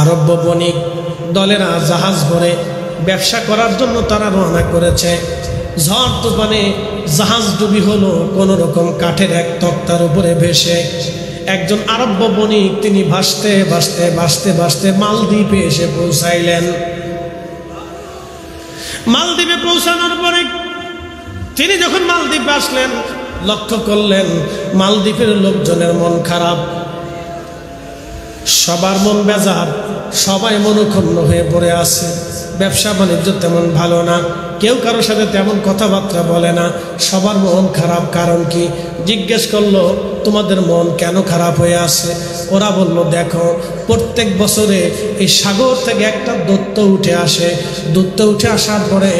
আরব বণিক দলেরা জাহাজ ভরে ব্যবসা করার জন্য তারা রওনা করেছে। ঝড় তুফানে জাহাজ ডুবি হলো কোন রকম কাঠের এক তক্তার উপরে ভেসে। একজন আরব বণিক তিনি ভাসতে ভাসতে ভাসতে ভাসতে মালদ্বীপে এসে পৌঁছাইলেন। মালদ্বীপে পৌঁছানোর পরে তিনি যখন মালদ্বীপে আসলেন, লক্ষ্য করলেন মালদ্বীপের লোকজনের মন খারাপ, সবার মন বেজার, সবাই মনক্ষুণ্ণ হয়ে পড়ে আছে। ব্যবসা বাণিজ্য তেমন ভালো না, কেউ কারোর সাথে তেমন কথাবার্তা বলে না, সবার মন খারাপ। কারণ কি? জিজ্ঞেস করলো তোমাদের মন কেন খারাপ হয়ে আছে? ওরা বলল দেখো, প্রত্যেক বছরে এই সাগর থেকে একটা দৈত্য উঠে আসে। দৈত্য উঠে আসার পরে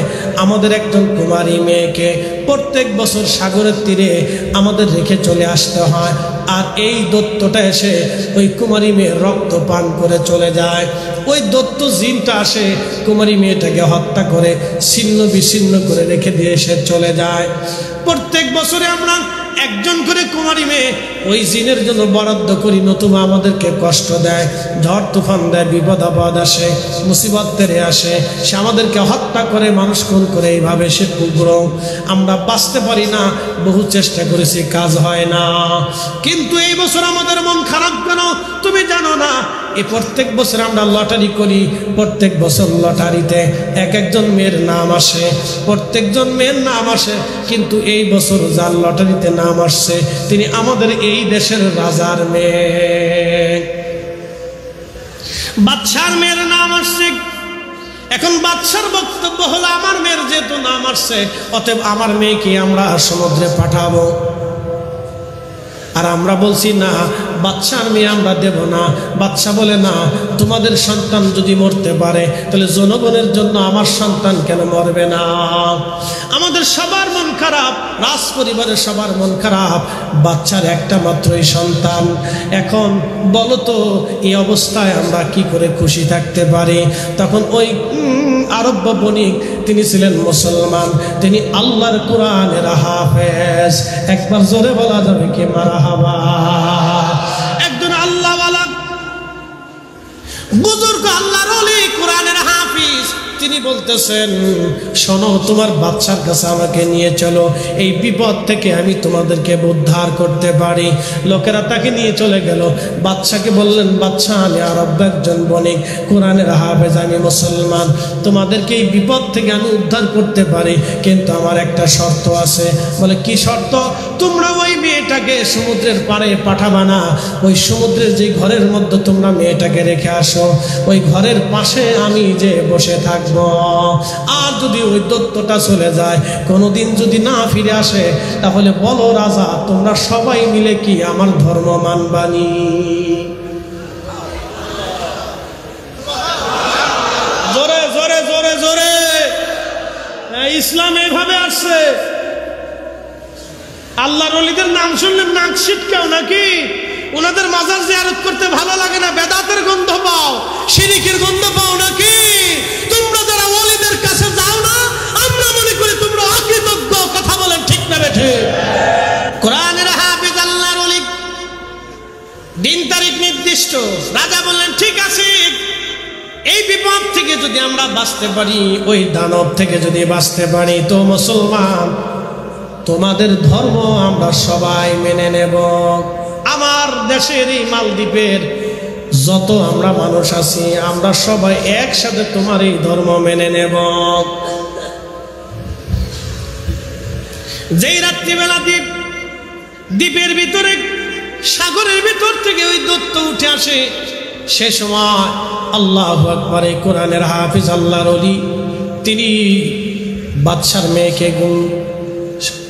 আমাদের একজন কুমারী মেয়েকে প্রত্যেক বছর সাগরের তীরে আমাদের রেখে চলে আসতে হয়। আর এই দৈত্যটা এসে ওই কুমারী মেয়ের রক্ত পান করে চলে যায়। ওই দৈত্য জিনটা আসে কুমারী মেয়েটাকে হত্যা করে ছিন্ন বিচ্ছিন্ন করে রেখে দিয়ে এসে চলে যায়। প্রত্যেক বছরে আমরা একজন করে কুমারী মেয়ে ওই জিনের জন্য বরাদ্দ করি, নতুবা আমাদেরকে কষ্ট দেয়, ঝড় তুফান দেয়, বিপদ আপদ আসে, মুসিবত তেরে আসে, সে আমাদেরকে হত্যা করে, মানুষ খুন করে। এইভাবে সে উগ্র, আমরা বাঁচতে পারি না, বহু চেষ্টা করেছি, কাজ হয় না। কিন্তু এই বছর আমাদের মন খারাপ কেন তুমি জানো না? এই প্রত্যেক বছর আমরা লটারি করি, প্রত্যেক বছর লটারিতে এক একজন মেয়ের নাম আসে, প্রত্যেকজন মেয়ের নাম আসে, কিন্তু এই বছর যার লটারিতে নাম আসছে তিনি আমাদের এই দেশের রাজার মেয়ে, বাদশার মেয়ের নাম আসছে। এখন বাদশার বক্তব্য হলো আমার মেয়ের যেহেতু নাম আসছে, অতএব আমার মেয়েকে আমরা সমুদ্রে পাঠাবো। আর আমরা বলছি না, বাদশার মেয়ে আমরা দেব না। বাদশা বলে না, তোমাদের সন্তান যদি মরতে পারে তাহলে জনগণের জন্য আমার সন্তান কেন মরবে না? আমাদের সবার মন খারাপ, রাজ পরিবারের সবার মন খারাপ, বাচ্চার একটা মাত্রই সন্তান। এখন বলো তো এই অবস্থায় আমরা কি করে খুশি থাকতে পারি? তখন ওই আরব বণিক তিনি ছিলেন মুসলমান, তিনি আল্লাহর কোরআনের হাফেজ। একবার জোরে বলা যাবে কি মারহাবা? একজন আল্লাহওয়ালা বুজুর্গ আল্লাহর ওলি, কোরআনের হাফিজ, তিনি বলতেছেন শোনো, তোমার বাচ্চার কাছে আমাকে নিয়ে চলো, এই বিপদ থেকে আমি তোমাদেরকে উদ্ধার করতে পারি। লোকেরা তাকে নিয়ে চলে গেল। বাদশাকে বললেন, বাদশা আমি আরব একজন বণিক, কোরআনের হাফেজ, আমি মুসলমান, তোমাদেরকে এই বিপদ থেকে আমি উদ্ধার করতে পারি, কিন্তু আমার একটা শর্ত আছে। বলে কি শর্ত? তোমরা ওই মেয়েটাকে সমুদ্রের পাড়ে পাঠাবা না, ওই সমুদ্রের যে ঘরের মধ্যে তোমরা মেয়েটাকে রেখে আসো, ওই ঘরের পাশে আমি যে বসে থাকবো। আর যদি ওই দৈত্যটা চলে যায়, কোনোদিন যদি না ফিরে আসে, তাহলে বলো রাজা, তোমরা সবাই মিলে কি আমার ধর্ম মানবানি? জোরে জোরে জোরে জোরে। ইসলাম এইভাবে আসছে। আল্লাহর ওলিদের নাম শুনলে নাক ছিটকাও নাকি? ওনাদের মাজার জিয়ারত করতে ভালো লাগে না? বেদাতের গন্ধ পাও, শিরিকের গন্ধ পাও নাকি? তোমরা যারা ওলিদের কাছে যাও না, আমরা মনে করি তোমরা অকৃতজ্ঞ। কথা বলেন ঠিক না বেঠে? কোরআনের হাফেজ আল্লাহর ওলি, দিন তারিখ নির্দিষ্ট। রাজা বললেন ঠিক আছে, এই বিপদ থেকে যদি আমরা বাঁচতে পারি, ওই দানব থেকে যদি বাঁচতে পারি, তো মুসলমান তোমাদের ধর্ম আমরা সবাই মেনে নেব। আমার দেশের এই মালদ্বীপের যত আমরা মানুষ আছি, আমরা সবাই একসাথে তোমার এই ধর্ম মেনে নেব। যেই রাত্রিবেলা দ্বীপের ভিতরে, সাগরের ভিতর থেকে ওই দৈত্য উঠে আসে, সে সময় আল্লাহু আকবার, এই কোরআনের হাফিজ আল্লাহর ওলি তিনি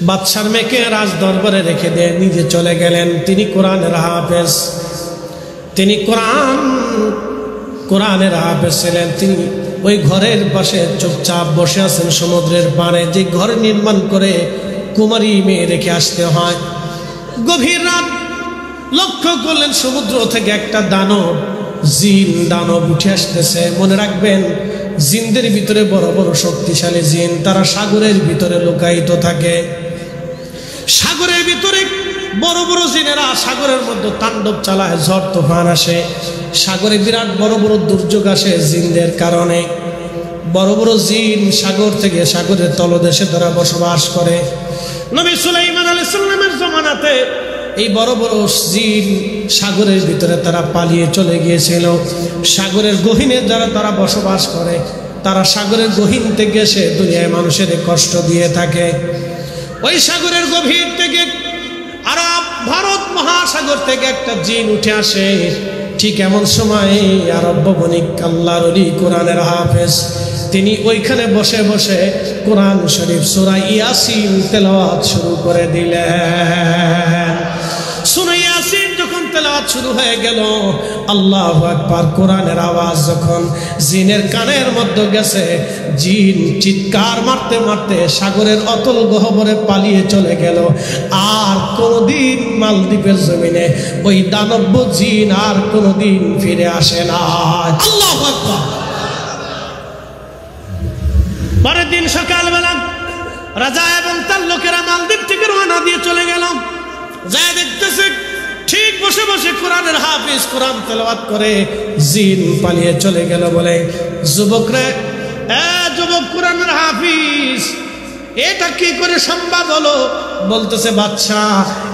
বাদশার মেয়েকে রাজ দরবারে রেখে দিয়ে নিজে চলে গেলেন। তিনি কোরআনের হাফেজ, তিনি কোরআনের হাফেজ ছিলেন। তিনি ওই ঘরের পাশে চুপচাপ বসে আছেন সমুদ্রের পাড়ে, যে ঘর নির্মাণ করে কুমারী মেয়ে রেখে আসতে হয়। গভীর রাত, লক্ষ্য করলেন সমুদ্র থেকে একটা দানব, জিন দানব উঠে আসতেছে। মনে রাখবেন, জিনদের ভিতরে বড় বড় শক্তিশালী জিন, তারা সাগরের ভিতরে লুকায়িত থাকে। সাগরের ভিতরে বড় বড় জিনেরা সাগরের মধ্যে তাণ্ডব চালায়, ঝড় তুফান আসে। সাগরে বিরাট বড় বড় দুর্যোগ আসে জিনদের কারণে। বড় বড় জিন সাগর থেকে, সাগরের তলদেশে তারা বসবাস করে। নবী সুলাইমান আলাইহিস সালামের জামানাতে এই বড় বড় জিন সাগরের ভিতরে তারা পালিয়ে চলে গিয়েছিল। সাগরের গহীনে যারা তারা বসবাস করে, তারা সাগরের গহীন থেকে এসে দুনিয়ায় মানুষের কষ্ট দিয়ে থাকে। ওই সাগরের গভীর থেকে আরব ভারত মহাসাগর থেকে একটা জিন উঠে আসে। ঠিক এমন সময় আরব বণিক আল্লাহর ওলি কোরআনের হাফেজ তিনি ওইখানে বসে বসে কোরআন শরীফ সূরা ইয়াসিন তেলাওয়াত শুরু করে দিলেন। সূরা ইয়াসিন যখন তেলাওয়াত শুরু হয়ে গেল, আল্লাহু আকবার, কোরআনের আওয়াজ যখন জিনের কানের মধ্যে গেছে, জিন চিৎকার মারতে মারতে সাগরের অতল গহ্বরে পালিয়ে চলে গেল। আর কোনদিন মালদ্বীপের জমিনে ওই দানব জিন আর কোনদিন ফিরে আসে না। আল্লাহু আকবার। পরের দিন সকালবেলা রাজা এবং তার লোকেরা মালদ্বীপ থেকে রওনা দিয়ে চলে গেল। যায় দেখতেছে ঠিক বসে বসে কোরআনের হাফিজ কোরআন তেলাওয়াত করে জিন পালিয়ে চলে গেল। বলে, যুবকরে, যুবক কোরআনের হাফিজ, এটা কি করে সম্ভব হলো? বলতেছে, বাদশা,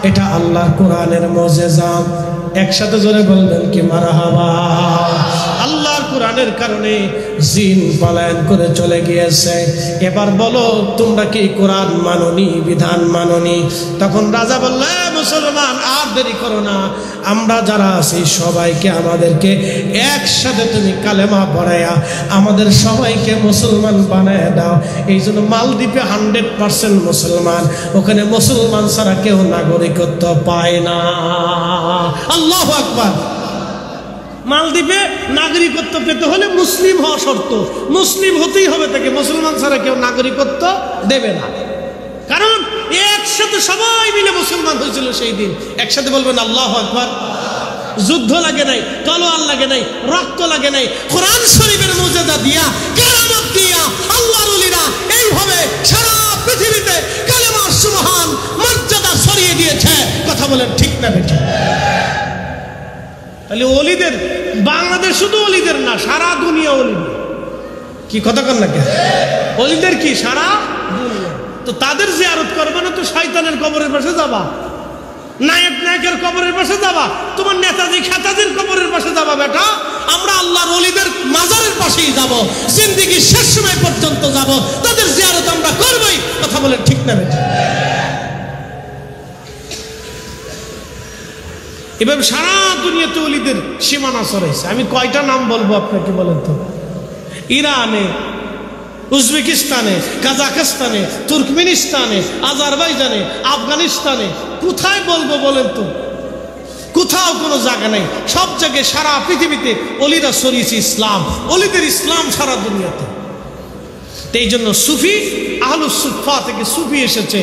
এটা আল্লাহর কোরআনের মুজিজা। একসাথে জোরে বলবেন কি মারহাবা। আল্লাহর কোরআনের কারণে জিন পলায়ন করে চলে গিয়েছে। এবার বলো, তোমরা কি কোরআন মাননি, বিধান মাননি? তখন রাজা বললে, মুসলমান, আর দেরি করো না, আমরা যারা আছি সবাইকে আমাদেরকে একসাথে তুমি কালেমা পড়াইয়া আমাদের সবাইকে মুসলমান বানায় দাও। এই জন্য মালদ্বীপে 100% মুসলমান, ওখানে মুসলমান ছাড়া কেউ নাগরিকত্ব পায় না। আল্লাহু আকবার। মালদ্বীপে নাগরিকত্ব পেতে হলে মুসলিম হওয়া শর্ত, মুসলিম হতেই হবে তাকে, মুসলমান ছাড়া কেউ নাগরিকত্ব দেবে না। কারণ একসাথে সবাই মিলে মুসলমান হয়েছিল সেই দিন। একসাথে বলবেন আল্লাহু আকবার। যুদ্ধ লাগে নাই, তলোয়ার লাগে নাই, রক্ত লাগে নাই, কোরআন শরীফের মুজিজা দিয়া, কেরামত দিয়া আল্লাহর ওলিরা এইভাবে সারা পৃথিবীতে কালেমার সুবহান মর্যাদা ছড়িয়ে দিয়েছে। কথা বলেন ঠিক না বেঠিক? তাহলে ওলিদের, বাংলাদেশ শুধু ওলিদের না, সারা দুনিয়া ওলিদের। কি কথা কন না কেন? ওলিদের কি সারা দুনিয়া। তো তাদের জিয়ারত করবে না তো শয়তানের কবরের পাশে যাবা, নায়ক নায়কের কবরের পাশে যাবা, তোমার নেতাজি খাতাজির কবরের পাশে যাবা? বেটা, আমরা আল্লাহর ওলিদের মাজারের পাশেই যাব, জিন্দেগির শেষ সময় পর্যন্ত যাব, তাদের জিয়ারত আমরা করবই। কথা বলেন ঠিক না বেটা? এভাবে সারা দুনিয়াতে ওলিদের সীমানা ছড়াইছে। আমি কয়টা নাম বলবো আপনাকে বলেন তো? ইরানে, উজবেকিস্তানে, কাজাখস্তানে, তুর্কমেনিস্তানে, আজারবাইজানে, আফগানিস্তানে, কোথায় বলবো বলেন তো? কোথাও কোনো জায়গা নেই। সব জায়গায় সারা পৃথিবীতে ওলিরা ছড়িয়েছে ইসলাম, ওলিদের ইসলাম সারা দুনিয়াতে। এই জন্য সুফি, আহলুস সুফা থেকে সুফি এসেছে,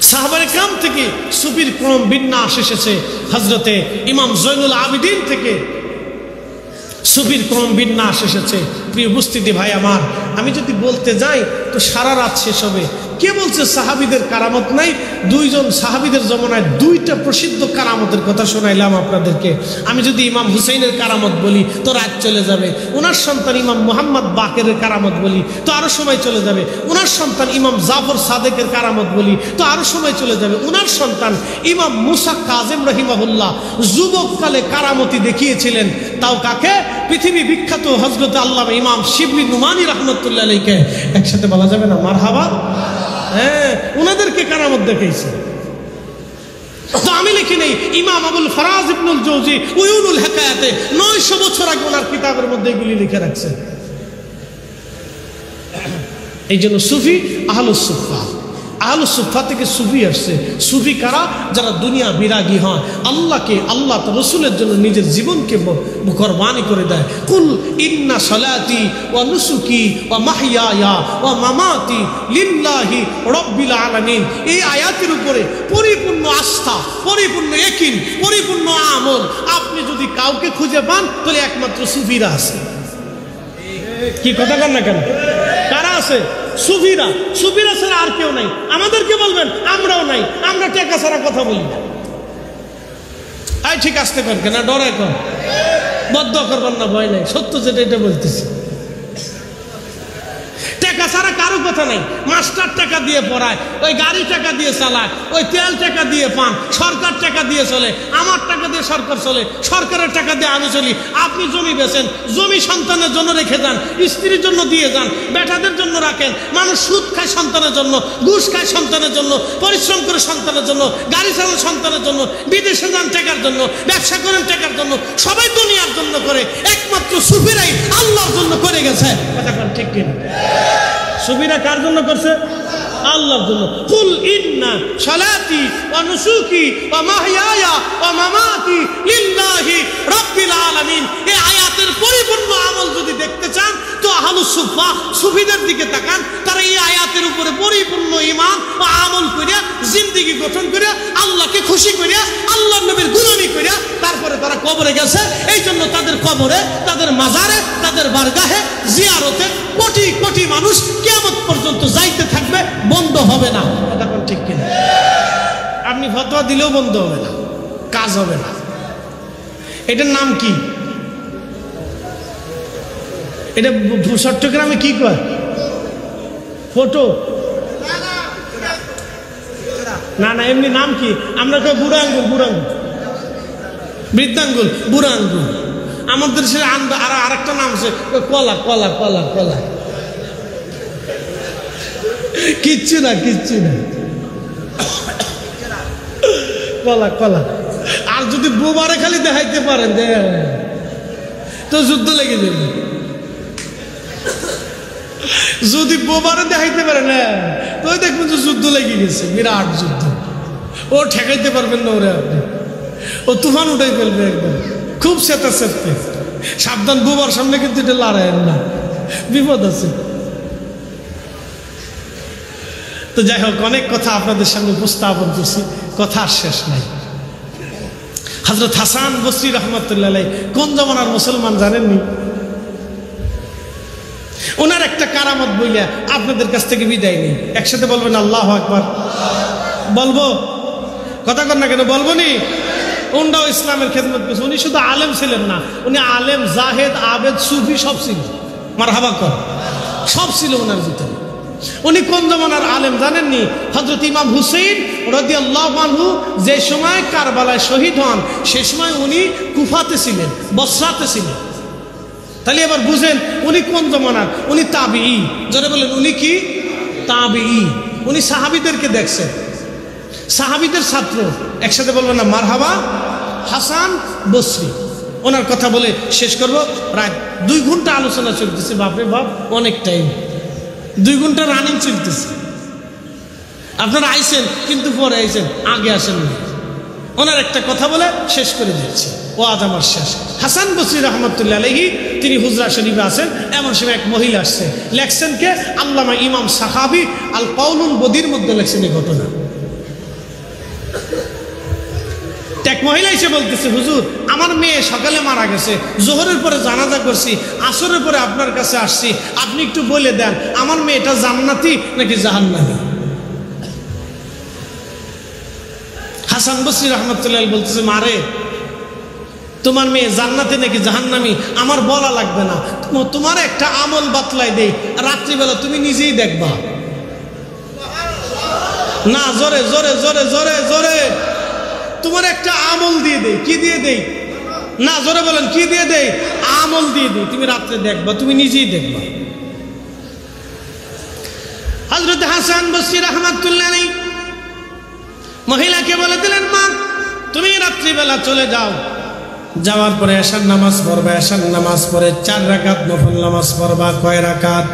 সাহাবায়ে কেরাম থেকে সুফির ক্রম বিন্যাস এসেছে, হযরতে ইমাম জয়নুল আবিদিন থেকে সুফির ক্রম বিন্যাস এসেছে। প্রিয় উপস্থিতি ভাই আমার, আমি যদি বলতে যাই তো সারা রাত শেষ হবে। কে বলছে সাহাবীদের কারামত নাই? দুইজন সাহাবীদের জমানায় দুইটা প্রসিদ্ধ কারামতের কথা শোনাইলাম আপনাদেরকে। আমি যদি ইমাম হুসাইনের কারামত বলি তো রাত চলে যাবে। ওনার সন্তান ইমাম মুহাম্মদ বাকেরের কারামত বলি তো আরো সময় চলে যাবে। ওনার সন্তান ইমাম জাফর সাদেকের কারামত বলি তো আরো সময় চলে যাবে। ওনার সন্তান ইমাম মুসা কাজেম রহিমাহুল্লাহ যুবককালে কারামতি দেখিয়েছিলেন। তাও কাকে? পৃথিবী বিখ্যাত হযরত আল্লামা ইমাম শিবলি নুমানি রাহমাতুল্লাহ আলাইহি। একসাথে বলা যাবে না মারহাবা? হ্যাঁ, ওনাদেরকে কারামত দেখাইছে। তো আমি লিখি নেই, ইমাম আবুল ফারাজ ইবনুল জৌজি উয়ুনুল হিকায়াতে 900 বছর আগে ওনার কিতাবের মধ্যে এগুলি লিখে রাখছে। এই জন্য সুফি আহলুস সুফা, আহলুস সুফা থেকে সুফি আসছে। সুফি কারা? যারা দুনিয়া বিরাগী হয়, আল্লাহকে, আল্লাহ তো রসুলের জন্য নিজের জীবনকে কুরবানি করে দেয়। কুল ইন্না সালাতি ওয়া নুসুকি ওয়া মাহইয়ায়া ওয়া মামাতি লিল্লাহি রাব্বিল আলামিন। এই আয়াতের উপরে পরিপূর্ণ আস্থা, পরিপূর্ণ ইয়াকিন, পরিপূর্ণ আমল আপনি যদি কাউকে খুঁজে পান তাহলে একমাত্র সুফিরা আছে। কি কথা বলেন না কেন? কারা আছে? সুফিরা। সুফিরা ছাড়া আর কেউ নাই। আমাদেরকে বলবেন আমরাও নাই, আমরা টেকা ছাড়া কথা বলি না। আই ঠিক আসতে পারেন কেন? ডরায় কর। বদদোয়া করবার না, ভয় নাই, সত্য যেটা এটা বলতেছি। টাকা ছাড়া কারো কথা নাই। মাস্টার টাকা দিয়ে পড়ায়, ওই গাড়ি টাকা দিয়ে চালায়, ওই তেল টাকা দিয়ে পান, সরকার টাকা দিয়ে চলে, আমার টাকা দিয়ে সরকার চলে, সরকারের টাকা দিয়ে আমি চলি। আপনি জমি বেচেন, জমি সন্তানের জন্য রেখে যান, স্ত্রীর জন্য দিয়ে যান, বেটাদের জন্য রাখেন। মানুষ সুদ খায় সন্তানের জন্য, ঘুষ খায় সন্তানের জন্য, পরিশ্রম করে সন্তানের জন্য, গাড়ি চালান সন্তানের জন্য, বিদেশে যান টাকার জন্য, ব্যবসা করেন টাকার জন্য, সবাই দুনিয়ার জন্য করে, একমাত্র সুফিরাই আল্লাহর জন্য করে গেছে। কথা ঠিক কিনা? সুফিরা কার জন্য করছে? আল্লাহর জন্য। কুল ইন্না সালাতি ওয়া নুসুকি ওয়া মাহইয়ায়া ওয়া মামাতি লিল্লাহি রাব্বিল আলামিন। এই আয়াতের পরিপূর্ণ আমল যদি দেখতে চান তো আহলুস সুফা সুফিদের দিকে তাকান। তারা এই আয়াতের উপরে পরিপূর্ণ ঈমান ও আমল করিয়া, জিন্দেগি গঠন করিয়া, আল্লাহকে খুশি করিয়া, আল্লাহর নবীর গোলামি করিয়া তারপরে তারা কবরে গেছে। এই জন্য তাদের কবরে, তাদের মাজারে, তাদের বারগাহে, জিয়ারতে কোটি কোটি মানুষ কিয়ামত পর্যন্ত যাইতে থাকবে, বন্ধ হবে না। কথা ঠিক কিনা? আপনি ফতোয়া দিলেও বন্ধ হবে না, কাজ হবে না। এটার নাম কি? এটা চট্টগ্রামে কি কয়? ফটো না, না, এমনি নাম কি? আমরা কই বুড়া আঙ্গুল, বুড়া আঙ্গুল, বৃদ্ধাঙ্গুল, বুড়া আঙ্গুল। আমাদের সে আর একটা নাম আছে কলা, কলা, কলা, কলা। কিচ্ছু না, কিচ্ছু না, কলা, কলা। আর যদি বোবারে খালি দেখাইতে পারেন তো যুদ্ধ লেগে যাবে। যদি বোবারে দেখাইতে পারেন তো দেখবেন যে যুদ্ধ লেগে গেছে, বিরাট যুদ্ধ। ও ঠেকাইতে পারবেন না ওরে, আপনি ও তুফান উঠাই ফেলবে একদম, খুব চেতা চেপতে। সাবধান, বোবার সামনে কিন্তু এটা লড়াইয়ের না, বিপদ আছে। তো যাই হোক, অনেক কথা আপনাদের সামনে উপস্থাপন করছি, কথা আর শেষ নাই। হযরত হাসান বসরি রহমতুল্লাহ আলাইহি কোন জমানার মুসলমান জানেননি? ওনার একটা কারামত বইলা আপনাদের কাছ থেকে বিদায় নেই। একসাথে বলবেন আল্লাহু আকবার। বলবো? কথা কর না কেন? বলবো নি? উনিও ইসলামের খেদমত করছে। উনি শুধু আলেম ছিলেন না, উনি আলেম, জাহেদ, আবেদ, সুফি সব ছিল। মারহাবা কর, সব ছিল ওনার ভিতরে। উনি কোন জমানার আলেম জানেননি? হযরত ইমাম হুসাইন রাদিয়াল্লাহু আনহু যে সময় কারবালায় শহীদ হন, সে সময় উনি কুফাতে ছিলেন, বসরাতে ছিলেন। তাহলে এবার বুঝেন উনি কোন জমানার। উনি তাবিঈ। যারা বলেন উনি কি? তাবিঈ। উনি সাহাবীদেরকে দেখছেন, সাহাবীদের ছাত্র। একসাথে বলবেন না মারহাবা। হাসান বসরি, ওনার কথা বলে শেষ করব। প্রায় 2 ঘন্টা আলোচনা চলতেছে, বাপরে বাপ, অনেক টাইম। 2 ঘন্টা রানিং চলতেছে। আপনারা আইছেন কিন্তু পরে আইছেন, আগে আসেন না। ওনার একটা কথা বলে শেষ করে দিচ্ছি, ও আজ আমার শেষ। হাসান বসরি রহমতুল্লাহ আলাইহি তিনি হুজরা শরীফে আছেন। এমন সময় এক মহিলা আসছে, লেখছেন কে? আল্লামা ইমাম সাহাবী আল কাউলুল বদির মধ্যে লেখছেন এই ঘটনা। এক মহিলা এসে বলতেছে, হুজুর আমার মেয়ে সকালে মারা গেছে, জোহরের পরে জানাজা করছি, আসরের পরে আপনার কাছে আসছি, আপনি একটু বলে দেন আমার মেয়েটা জান্নাতি নাকি জাহান্নামী। হাসান বসরি রহমতুল্লাহ বলতেছে, মারে তোমার মেয়ে জান্নাতি নাকি জাহান্নামী আমার বলা লাগবে না, তোমার একটা আমল বাতলাই দেই, রাত্রিবেলা তুমি নিজেই দেখবা। না, জোরে জোরে জোরে জোরে জোরে, তোমার একটা আমল দিয়ে দেই। কি দিয়ে দেই? না, জোরে বলেন, কি দিয়ে দেই? আমল দিয়ে দেই, তুমি রাত্রে দেখবা, তুমি নিজেই দেখবা। হযরত হাসান বসরি রাহমাতুল্লাহ আলাইহি মহিলাকে বলে দিলেন, মা তুমি রাত্রিবেলা চলে যাও, যাওয়ার পরে এশার নামাজ পড়বা, এশার নামাজ পড়ে 4 রাকাত নফল নামাজ পড়বা। কয় রাকাত?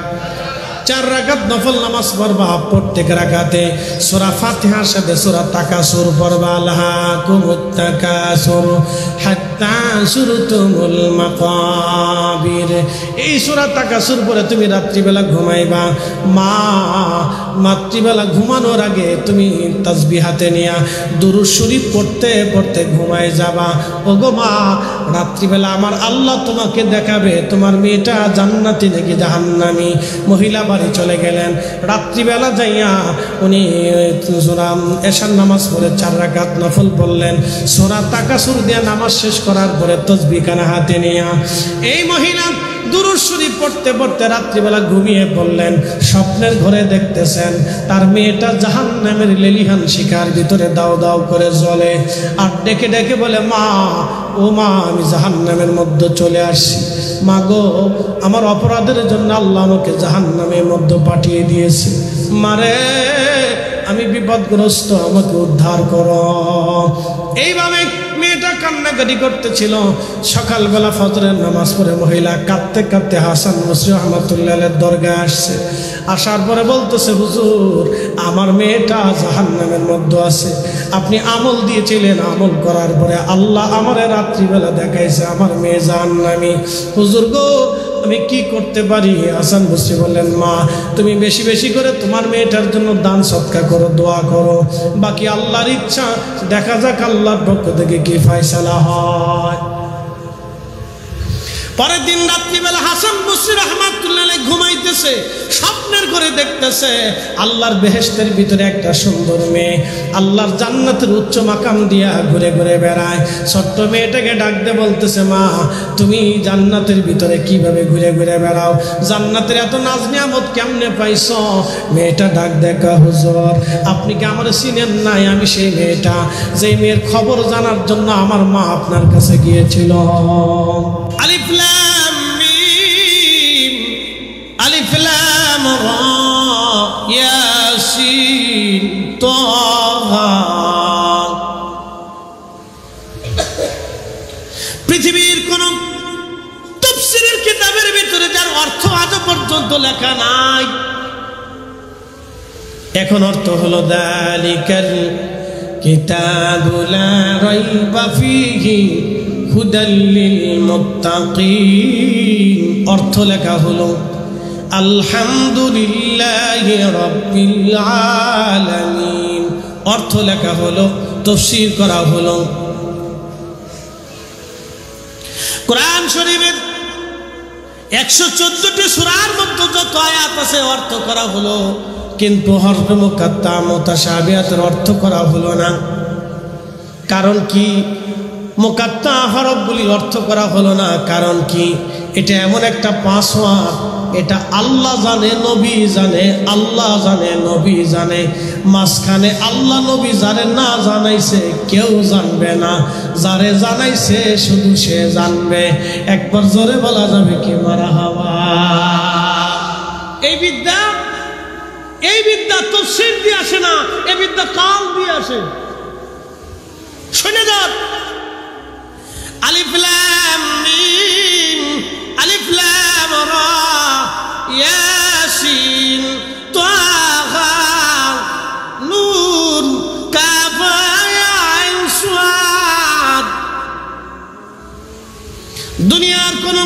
4 রাকাত নফল নামাজ পড়বা। প্রত্যেক রাকাতে সূরা ফাতিহার সাথে সূরা তাকাসুর পড়বা। আলহাকুমুত তাকাসুর হাত্তা যুরতুমুল মাকাবির। এই সূরা তাকাসুর পরে তুমি রাত্রিবেলা ঘুমাইবা। মা রাত্রিবেলা ঘুমানোর আগে তুমি তাসবিহ হাতে নিয়া দুরূদ শরীফ পড়তে পড়তে ঘুমায় যাবা। ওগো মা, রাত্রিবেলা আমার আল্লাহ তোমাকে দেখাবে তোমার মেয়েটা জান্নাতি নাকি জাহান্নামী। মহিলা বাড়ি চলে গেলেন। রাত্রিবেলা যাইয়া উনি সূরা এশার নামাজ পড়ে 4 রাকাত নফল পড়লেন। সূরা তাকাসুর দিয়ে নামাজ শেষ করার পরে তাসবিহ কানা হাতে নিয়া এই মহিলা দুরূদ শরীফ পড়তে পড়তে রাত্রিবেলা ঘুমিয়ে পড়লেন। স্বপ্নের ঘরে দেখতেছেন তার মেয়েটা জাহান্নামের লেলিহান শিখার ভিতরে দাও দাও করে জ্বলে। আর ডেকে ডেকে বলে, মা, ও মা, আমি জাহান্নামের মধ্যে চলে আসছি। মা গো, আমার অপরাধের জন্য আল্লাহ আমাকে জাহান্নামের মধ্যে পাঠিয়ে দিয়েছে। মারে, আমি বিপদগ্রস্ত, আমাকে উদ্ধার করো। এইভাবে মেয়েটা কান্নাকাটি করতেছিল। সকালবেলা ফজরের নামাজ পড়ে মহিলা কাঁদতে কাঁদতে হাসান বসরি রহমাতুল্লাহের দরগায় আসছে। আসার পরে বলতেছে, হুজুর, আমার মেয়েটা জাহান্নামের মধ্যে আছে। আপনি আমল দিয়েছিলেন, আমল করার পরে আল্লাহ আমারে রাত্রিবেলা দেখাইছে আমার মেয়ে জাহান্নামী। হুজুর গো, আমি কি করতে পারি? হাসান বসরি বললেন, মা, তুমি বেশি বেশি করে তোমার মেয়েটার জন্য দান সদকা করো, দোয়া করো। বাকি আল্লাহর ইচ্ছা, দেখা যাক আল্লাহর পক্ষ থেকে কি ফয়সালা হয়। পরের দিন রাত্রিবেলা হাসান বসরি রাহমাতুল্লাহ আলাইহি ঘুমাইতেছে। স্বপ্নের ঘরে দেখতেছে আল্লাহর বেহেশতের ভিতরে একটা সুন্দর মেয়ে আল্লাহর জান্নাতের উচ্চ মাকাম দিয়া ঘুরে ঘুরে বেড়ায়। ছোট্ট মেয়েটাকে ডাক দিয়ে বলতেছে, মা, তুমি জান্নাতের ভিতরে কিভাবে ঘুরে ঘুরে বেড়াও? জান্নাতের এত নাজ নিয়ামত কেমনে পাইছো? মেয়েটা ডাক দেখা, হুজুর, আপনি কি আমার চিনেন নাই? আমি সেই মেয়েটা, যেই মেয়ের খবর জানার জন্য আমার মা আপনার কাছে গিয়েছিল। আলিফ লাম মিম, আলিফ লাম রা, ইয়াসিন, তাহা। পৃথিবীর কোন তাফসীরের কিতাবের ভিতরে যার অর্থ আজ পর্যন্ত লেখা নাই। এখন অর্থ হলো যালিকাল কিতাবু লা রাইবা ফীহি হুদাল লিল মুত্তাকিন। অর্থ লেখা হলো আলহামদুলিল্লাহি রাব্বিল আলামিন। অর্থ লেখা হলো, তাফসীর করা হলো। কোরআন শরীফের 114টি সূরার মধ্যে যত আয়াত আছে অর্থ করা হলো, কিন্তু হরফে মুকাত্তা মুতাশাবিহাতের অর্থ করা হলো না। কারণ কি? মুকাত্তা হরফগুলির অর্থ করা হলো না। কারণ কি? এটা এমন একটা পাসওয়ার্ড, এটা আল্লাহ জানে, নবী জানে, আল্লাহ জানে, নবী জানে। মাঝখানে আল্লাহ নবী যারে না জানাইছে কেউ জানবে না, যারে জানাইছে শুধু সে জানবে। একবার জোরে বলা যাবে কি মারহাবা? এই বিদ্যা তাফসীর দিয়ে আসে না, এই বিদ্যা কাল দিয়ে আসে। শুনে যান, আলিফ লাম মিম, আলিফ লাম রা, ইয়াসিন, তাহা, নুন, কাফ, ইয়া আইন, সাদ। দুনিয়ার কোন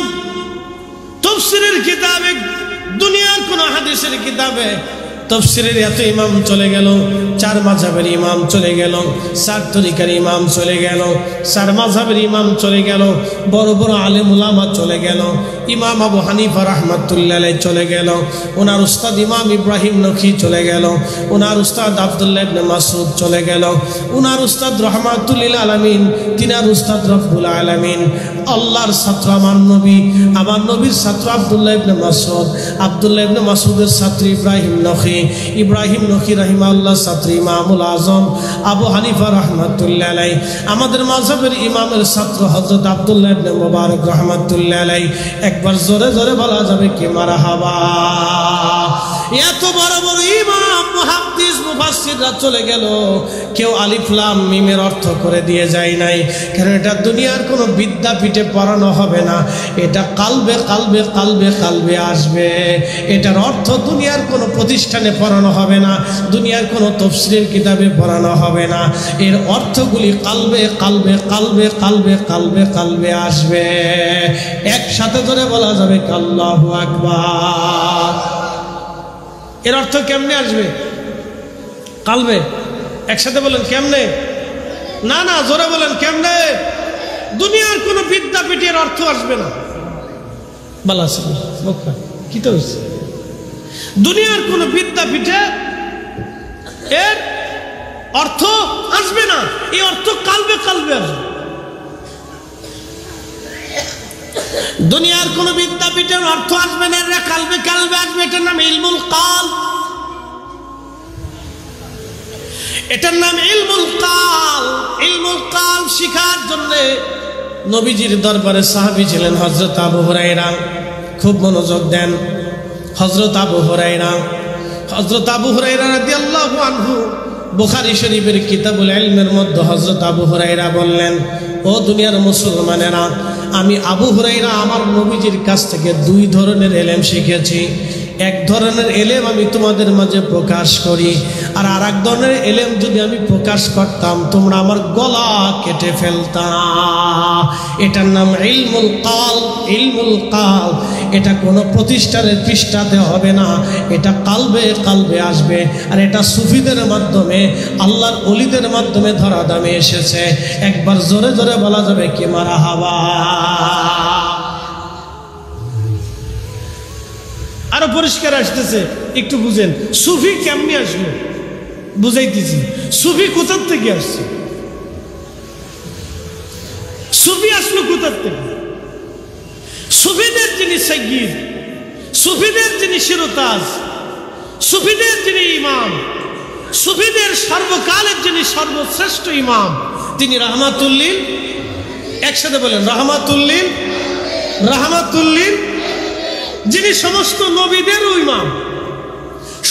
তাফসীরের কিতাবে, দুনিয়ার কোন হাদিসের কিতাবে তাফসীরের এত ইমাম চলে গেল, 4 মাযহাবের ইমাম চলে গেল, 4 তরিকার ইমাম চলে গেল, 4 মাযহাবের ইমাম চলে গেল, বড় বড় আলেম উলামা চলে গেল। ইমাম আবু হানিফা রাহমাতুল্লাহ আলাইহি চলে গেল, ওনার উস্তাদ ইমাম ইব্রাহিম নখী চলে গেল, ওনার উস্তাদ আব্দুল্লাহ ইবনে মাসউদ চলে গেল, ওনার উস্তাদ রাহমাতুল লিল আলামিন, তিনার উস্তাদ রব্বুল আলামিন। আল্লাহর ছাত্র আমার নবী, আমার নবীর ছাত্র আব্দুল্লাহ ইবনে মাসউদ, আব্দুল্লাহ ইবনে মাসউদের ছাত্র ইব্রাহিম নখী, ইব্রাহিম নখী রাহিমাহুল্লাহ ছাত্র ইমামুল আজম আবু হানিফা রাহমাতুল্লাহ আলাইহি, আমাদের মাযহাবের ইমামের ছাত্র হযরত আব্দুল্লাহ ইবনে মুবারক রাহমাতুল্লাহ আলাইহি। একবার জোরে জোরে বলা যাবে কি মারহাবা? এত বড় বড় ইমাম মুহাদ্দিস হাফেজ মুফাসসিররা চলে গেল, কেউ আলিফ লাম মিমের অর্থ করে দিয়ে যায় নাই, কারণ এটা দুনিয়ার কোনো বিদ্যাপীঠে পড়ানো হবে না, এটা কালবে কালবে কালবে কালবে আসবে। এটার অর্থ দুনিয়ার কোনো প্রতিষ্ঠানে পড়ানো হবে না, দুনিয়ার কোনো তাফসীরের কিতাবে পড়ানো হবে না, এর অর্থগুলি কালবে কালবে কালবে কালবে কালবে কালবে আসবে। একসাথে ধরে বলা যাবে আল্লাহু আকবার। এর অর্থ কেমনে আসবে? কালবে। একসাথে বলেন কেমনে? না না, জোরে বলেন কেমনে? দুনিয়ার কোনো বিদ্যাপীঠের অর্থ আসবে না। বলা কি তো হয়েছে? দুনিয়ার কোনো বিদ্যাপীঠে এর অর্থ আসবে না, এই অর্থ কালবে কালবে আসবে। দুনিয়ার কোন বিদ্যাপীঠের অর্থ আসবে না, এরা কালবে কালবে আসবে। এটার নাম ইলমুল কাল, এটার নাম ইলমুল কাল। ইলমুল কাল শিখার জন্য নবীজির দরবারে সাহাবী ছিলেন হযরত আবু হুরায়রা। খুব মনোযোগ দেন। হযরত আবু হুরায়রা রাদিয়াল্লাহু আনহু বুখারী শরীফের কিতাবুল ইলমের মধ্যে হযরত আবু হুরায়রা বললেন, ও দুনিয়ার মুসলমানেরা, আমি আবু হুরায়রা আমার নবীজির কাছ থেকে দুই ধরনের ইলম শিখেছি। এক ধরনের ইলম আমি তোমাদের মাঝে প্রকাশ করি, আর আরেক ধরনের ইলম যদি আমি প্রকাশ করতাম তোমরা আমার গলা কেটে ফেলতাম। এটার নাম ইলমুল কাল। ইলমুল কাল এটা কোনো প্রতিষ্ঠানের পৃষ্ঠাতে হবে না, এটা কালবে কালবে আসবে। আর এটা সুফিদের মাধ্যমে, আল্লাহর ওলিদের মাধ্যমে ধরা দামে এসেছে। একবার জোরে জোরে বলা যাবে কি মারহাবা। আরো পরিষ্কার আসতেছে, একটু বুঝেন সুফি কেমনি আসলো, বুঝাইতেছি। সুফি কোথার থেকে আসছে? সুফি আসলো কোথার থেকে? সুফিদের যিনি সাইয়্যিদ, সুফিদের যিনি শিরতাজ, সুফিদের যিনি ইমাম, সুফিদের সর্বকালের যিনি সর্বশ্রেষ্ঠ ইমাম, তিনি রাহমাতুল্লিল, একসাথে বলেন রাহমাতুল্লিল, রাহমাতুল্লিল, যিনি সমস্ত নবীদেরও ইমাম।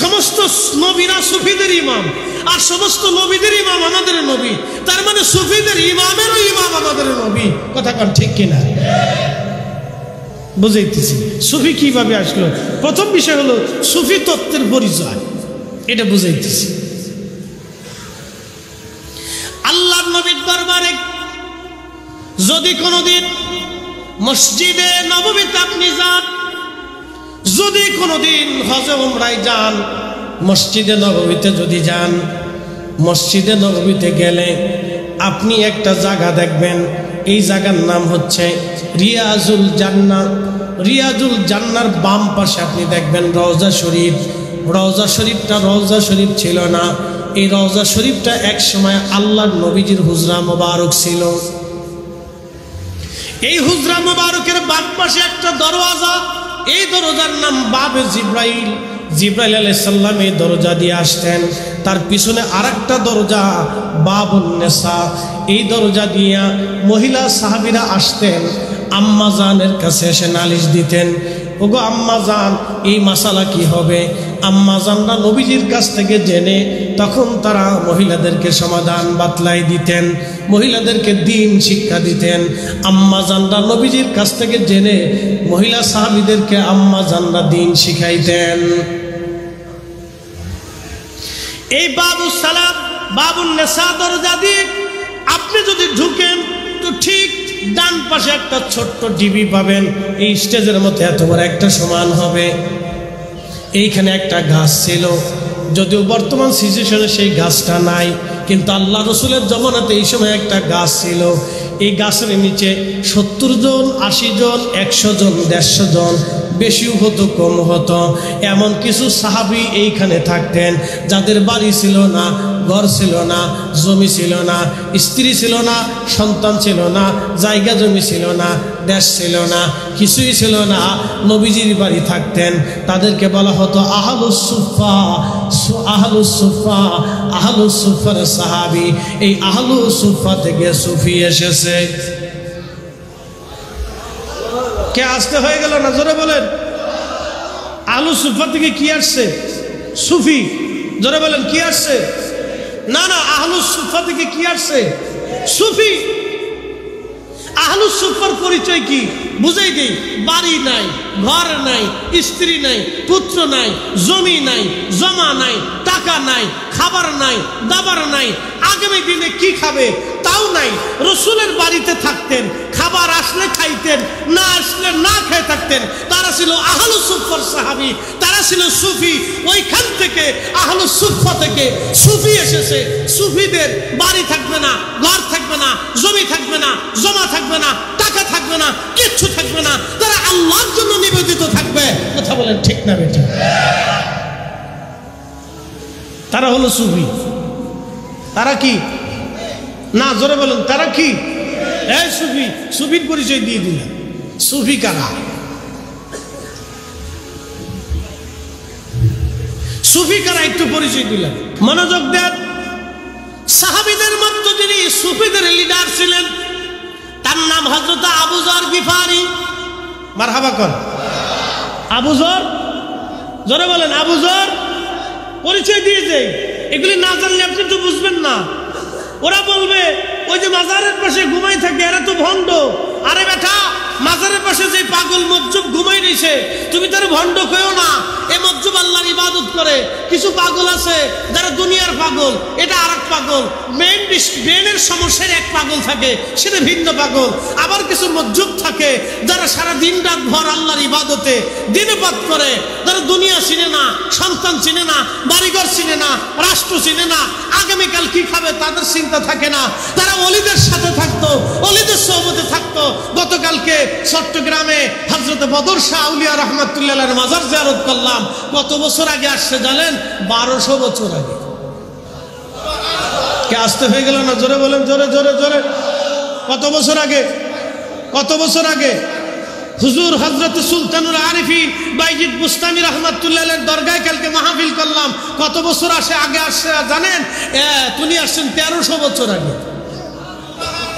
সমস্ত নবীরা সুফিদের ইমাম, আর সমস্ত নবীদের ইমাম আমাদের নবী। তার মানে সুফিদের ইমামেরও ইমাম আমাদের নবী। কথা কান ঠিক কিনা? বুঝাইতেছি সুফি কিভাবে আসলো। প্রথম বিষয় হলো সুফি তত্ত্বের পরিচয়, এটা বুঝাইতেছি। আল্লাহর নবীর দরবারে যদি কোনোদিন মসজিদে নববীতে আপনি যান, যদি কোনোদিন হজ উমরায় যান, মসজিদে নববীতে যদি যান, মসজিদে নববীতে গেলে আপনি একটা জায়গা দেখবেন, এই জায়গার নাম হচ্ছে রিয়াজুল জান্নাহ। রিয়াজুল জান্নাহর বাম পাশে আপনি দেখবেন রওজা শরীফ। রওজা শরীফটা রওজা শরীফ ছিল না, এই রওজা শরীফটা এক সময় আল্লাহর নবীজির হুজরা মোবারক ছিল। এই হুজরা মোবারকের বাম পাশে একটা দরওয়াজা, এই দরজার নাম বাবে জিব্রাইল। জিব্রাইল আলাইহিস সালাম এই দরজা দিয়ে আসতেন। তার পিছনে আরেকটা দরজা বাবুন নেসা, এই দরজা দিয়া মহিলা সাহাবীরা আসতেন, আম্মা জানের কাছে এসে নালিশ দিতেন, ওগো আম্মা জান এই মাসালা কি হবে। আম্মা জানরা নবীজির কাছ থেকে জেনে তখন তারা মহিলাদেরকে সমাধান বাতলাই দিতেন, মহিলাদেরকে দ্বীন শিক্ষা দিতেন। আম্মা জানরা নবীজির কাছ থেকে জেনে মহিলা সাহাবীদেরকে আম্মা জানরা দ্বীন শিখাইতেন। এই বাবু সালাম বাবুন নেসা দরজা দিয়ে আপনি যদি ঢুকেন তো ঠিক ডান পাশে একটা ছোট্ট ডিবি পাবেন, এই স্টেজের মধ্যে এত বড় একটা সমান হবে। এইখানে একটা গাছ ছিল, যদিও বর্তমান সিচুয়েশনে সেই গাছটা নাই, কিন্তু আল্লাহ রসুলের জমানাতে এই সময় একটা গাছ ছিল। এই গাছের নিচে 70 জন, 80 জন, 100 জন, 150 জন, বেশিও হতো কম হতো, এমন কিছু সাহাবী এইখানে থাকতেন যাদের বাড়ি ছিল না, ঘর ছিল না, জমি ছিল না, স্ত্রী ছিল না, সন্তান ছিল না, জায়গা জমি ছিল না, দেশ ছিল না, কিছুই ছিল না, নবীজির বাড়ি থাকতেন। তাদেরকে বলা হতো আহলুস সুফা। আহলুস সুফা, আহলুস সুফার সাহাবী। এই আহলুস সুফা থেকে সুফি এসেছে। কে আসতে হয়ে গেল না? জোরে বলেন। আহলুস সুফা থেকে কি আসছে? সুফি। জোরে বলেন কি আসছে? না না, আহলুস সুফা থেকে কি আসছে? সুফি। আহলুস সুফার পরিচয় কি বুঝাই দেই। বাড়ি নাই, ঘর নাই, স্ত্রী নাই, পুত্র নাই, জমি নাই, জমা নাই, টাকা নাই, খাবার নাই, দাবার নাই, আগামী দিনে কি খাবে তাও নাই। রসুলের বাড়িতে থাকতেন, খাবার আসলে খাইতেন, না আসলে না খেয়ে থাকতেন। তারা ছিল আহলুস সুফার সাহাবী, তারা ছিল সুফি। ওইখান থেকে আহলুস সুফা থেকে সুফি এসেছে। সুফিদের বাড়ি থাকবে না, ঘর থাকবে না, জমি থাকবে না, জমা থাকবে না, টাকা থাকবে না, কিচ্ছু থাকবে না। তারা আল্লাহর জন্য নিবেদিত থাকবে। কথা বলেন ঠিক না বেটা? তারা হলো সুফি। তারা কি? না, জোরে বলেন তারা কি? এই সুফি। সুফির পরিচয় দিয়ে দিলাম। সুফি কারা? সুফি কারা একটু পরিচয় দিলাম, মনোযোগ দেন। সাহাবীদের মধ্যে যিনি সুফিদের লিডার ছিলেন তার নাম হযরত আবু যর গিফারি। মারহাবা কর। আবু যর, জোরে বলেন আবু যর। পরিচয় দিয়ে যাই, এগুলি না জানলে আপনি তো বুঝবেন না। ওরা বলবে ওই যে মাজারের পাশে ঘুমাই থাকে এরা তো ভণ্ড। আরে বেটা, মাজারের পাশে যে পাগল মজ্জুব ঘুমাই রইছে তুমি তার ভণ্ড কইও না। এ মজ্জুব আল্লাহর ইবাদত করে। কিছু পাগল আছে যারা দুনিয়ার পাগল, এটা আরেক পাগল। ব্রেনের সমস্যার এক পাগল থাকে, সেটা ভিন্ন পাগল। আবার কিছু মজ্জুব থাকে যারা সারা দিন রাত ভর আল্লাহর ইবাদতে দিনপাত করে, যারা দুনিয়া চিনে না, সন্তান চিনে না, বাড়িঘর চিনে না, রাষ্ট্র চিনে না, আগামীকাল কি খাবে তাদের চিন্তা থাকে না। তারা ওলিদের সাথে থাকতো, ওলিদের সোহবতে থাকতো। গতকালকে চট্টগ্রামে হযরত বদর শাহ আউলিয়া রহমাতুল্লাহ মাজার জিয়ারত করলাম। কত বছর আগে আসছে জানেন? 1200 বছর আগে। কে আসতে হয়ে গেল না? জোরে বলেন, জোরে জোরে জোরে। কত বছর আগে? কত বছর আগে? হুজুর হযরত সুলতানুল আরিফিন বাইজিদ বুস্তামি রাহমাতুল্লাহর দরগায় কালকে মাহফিল করলাম। কত বছর আগে আসছে জানেন? তিনি আসছেন 1300 বছর আগে।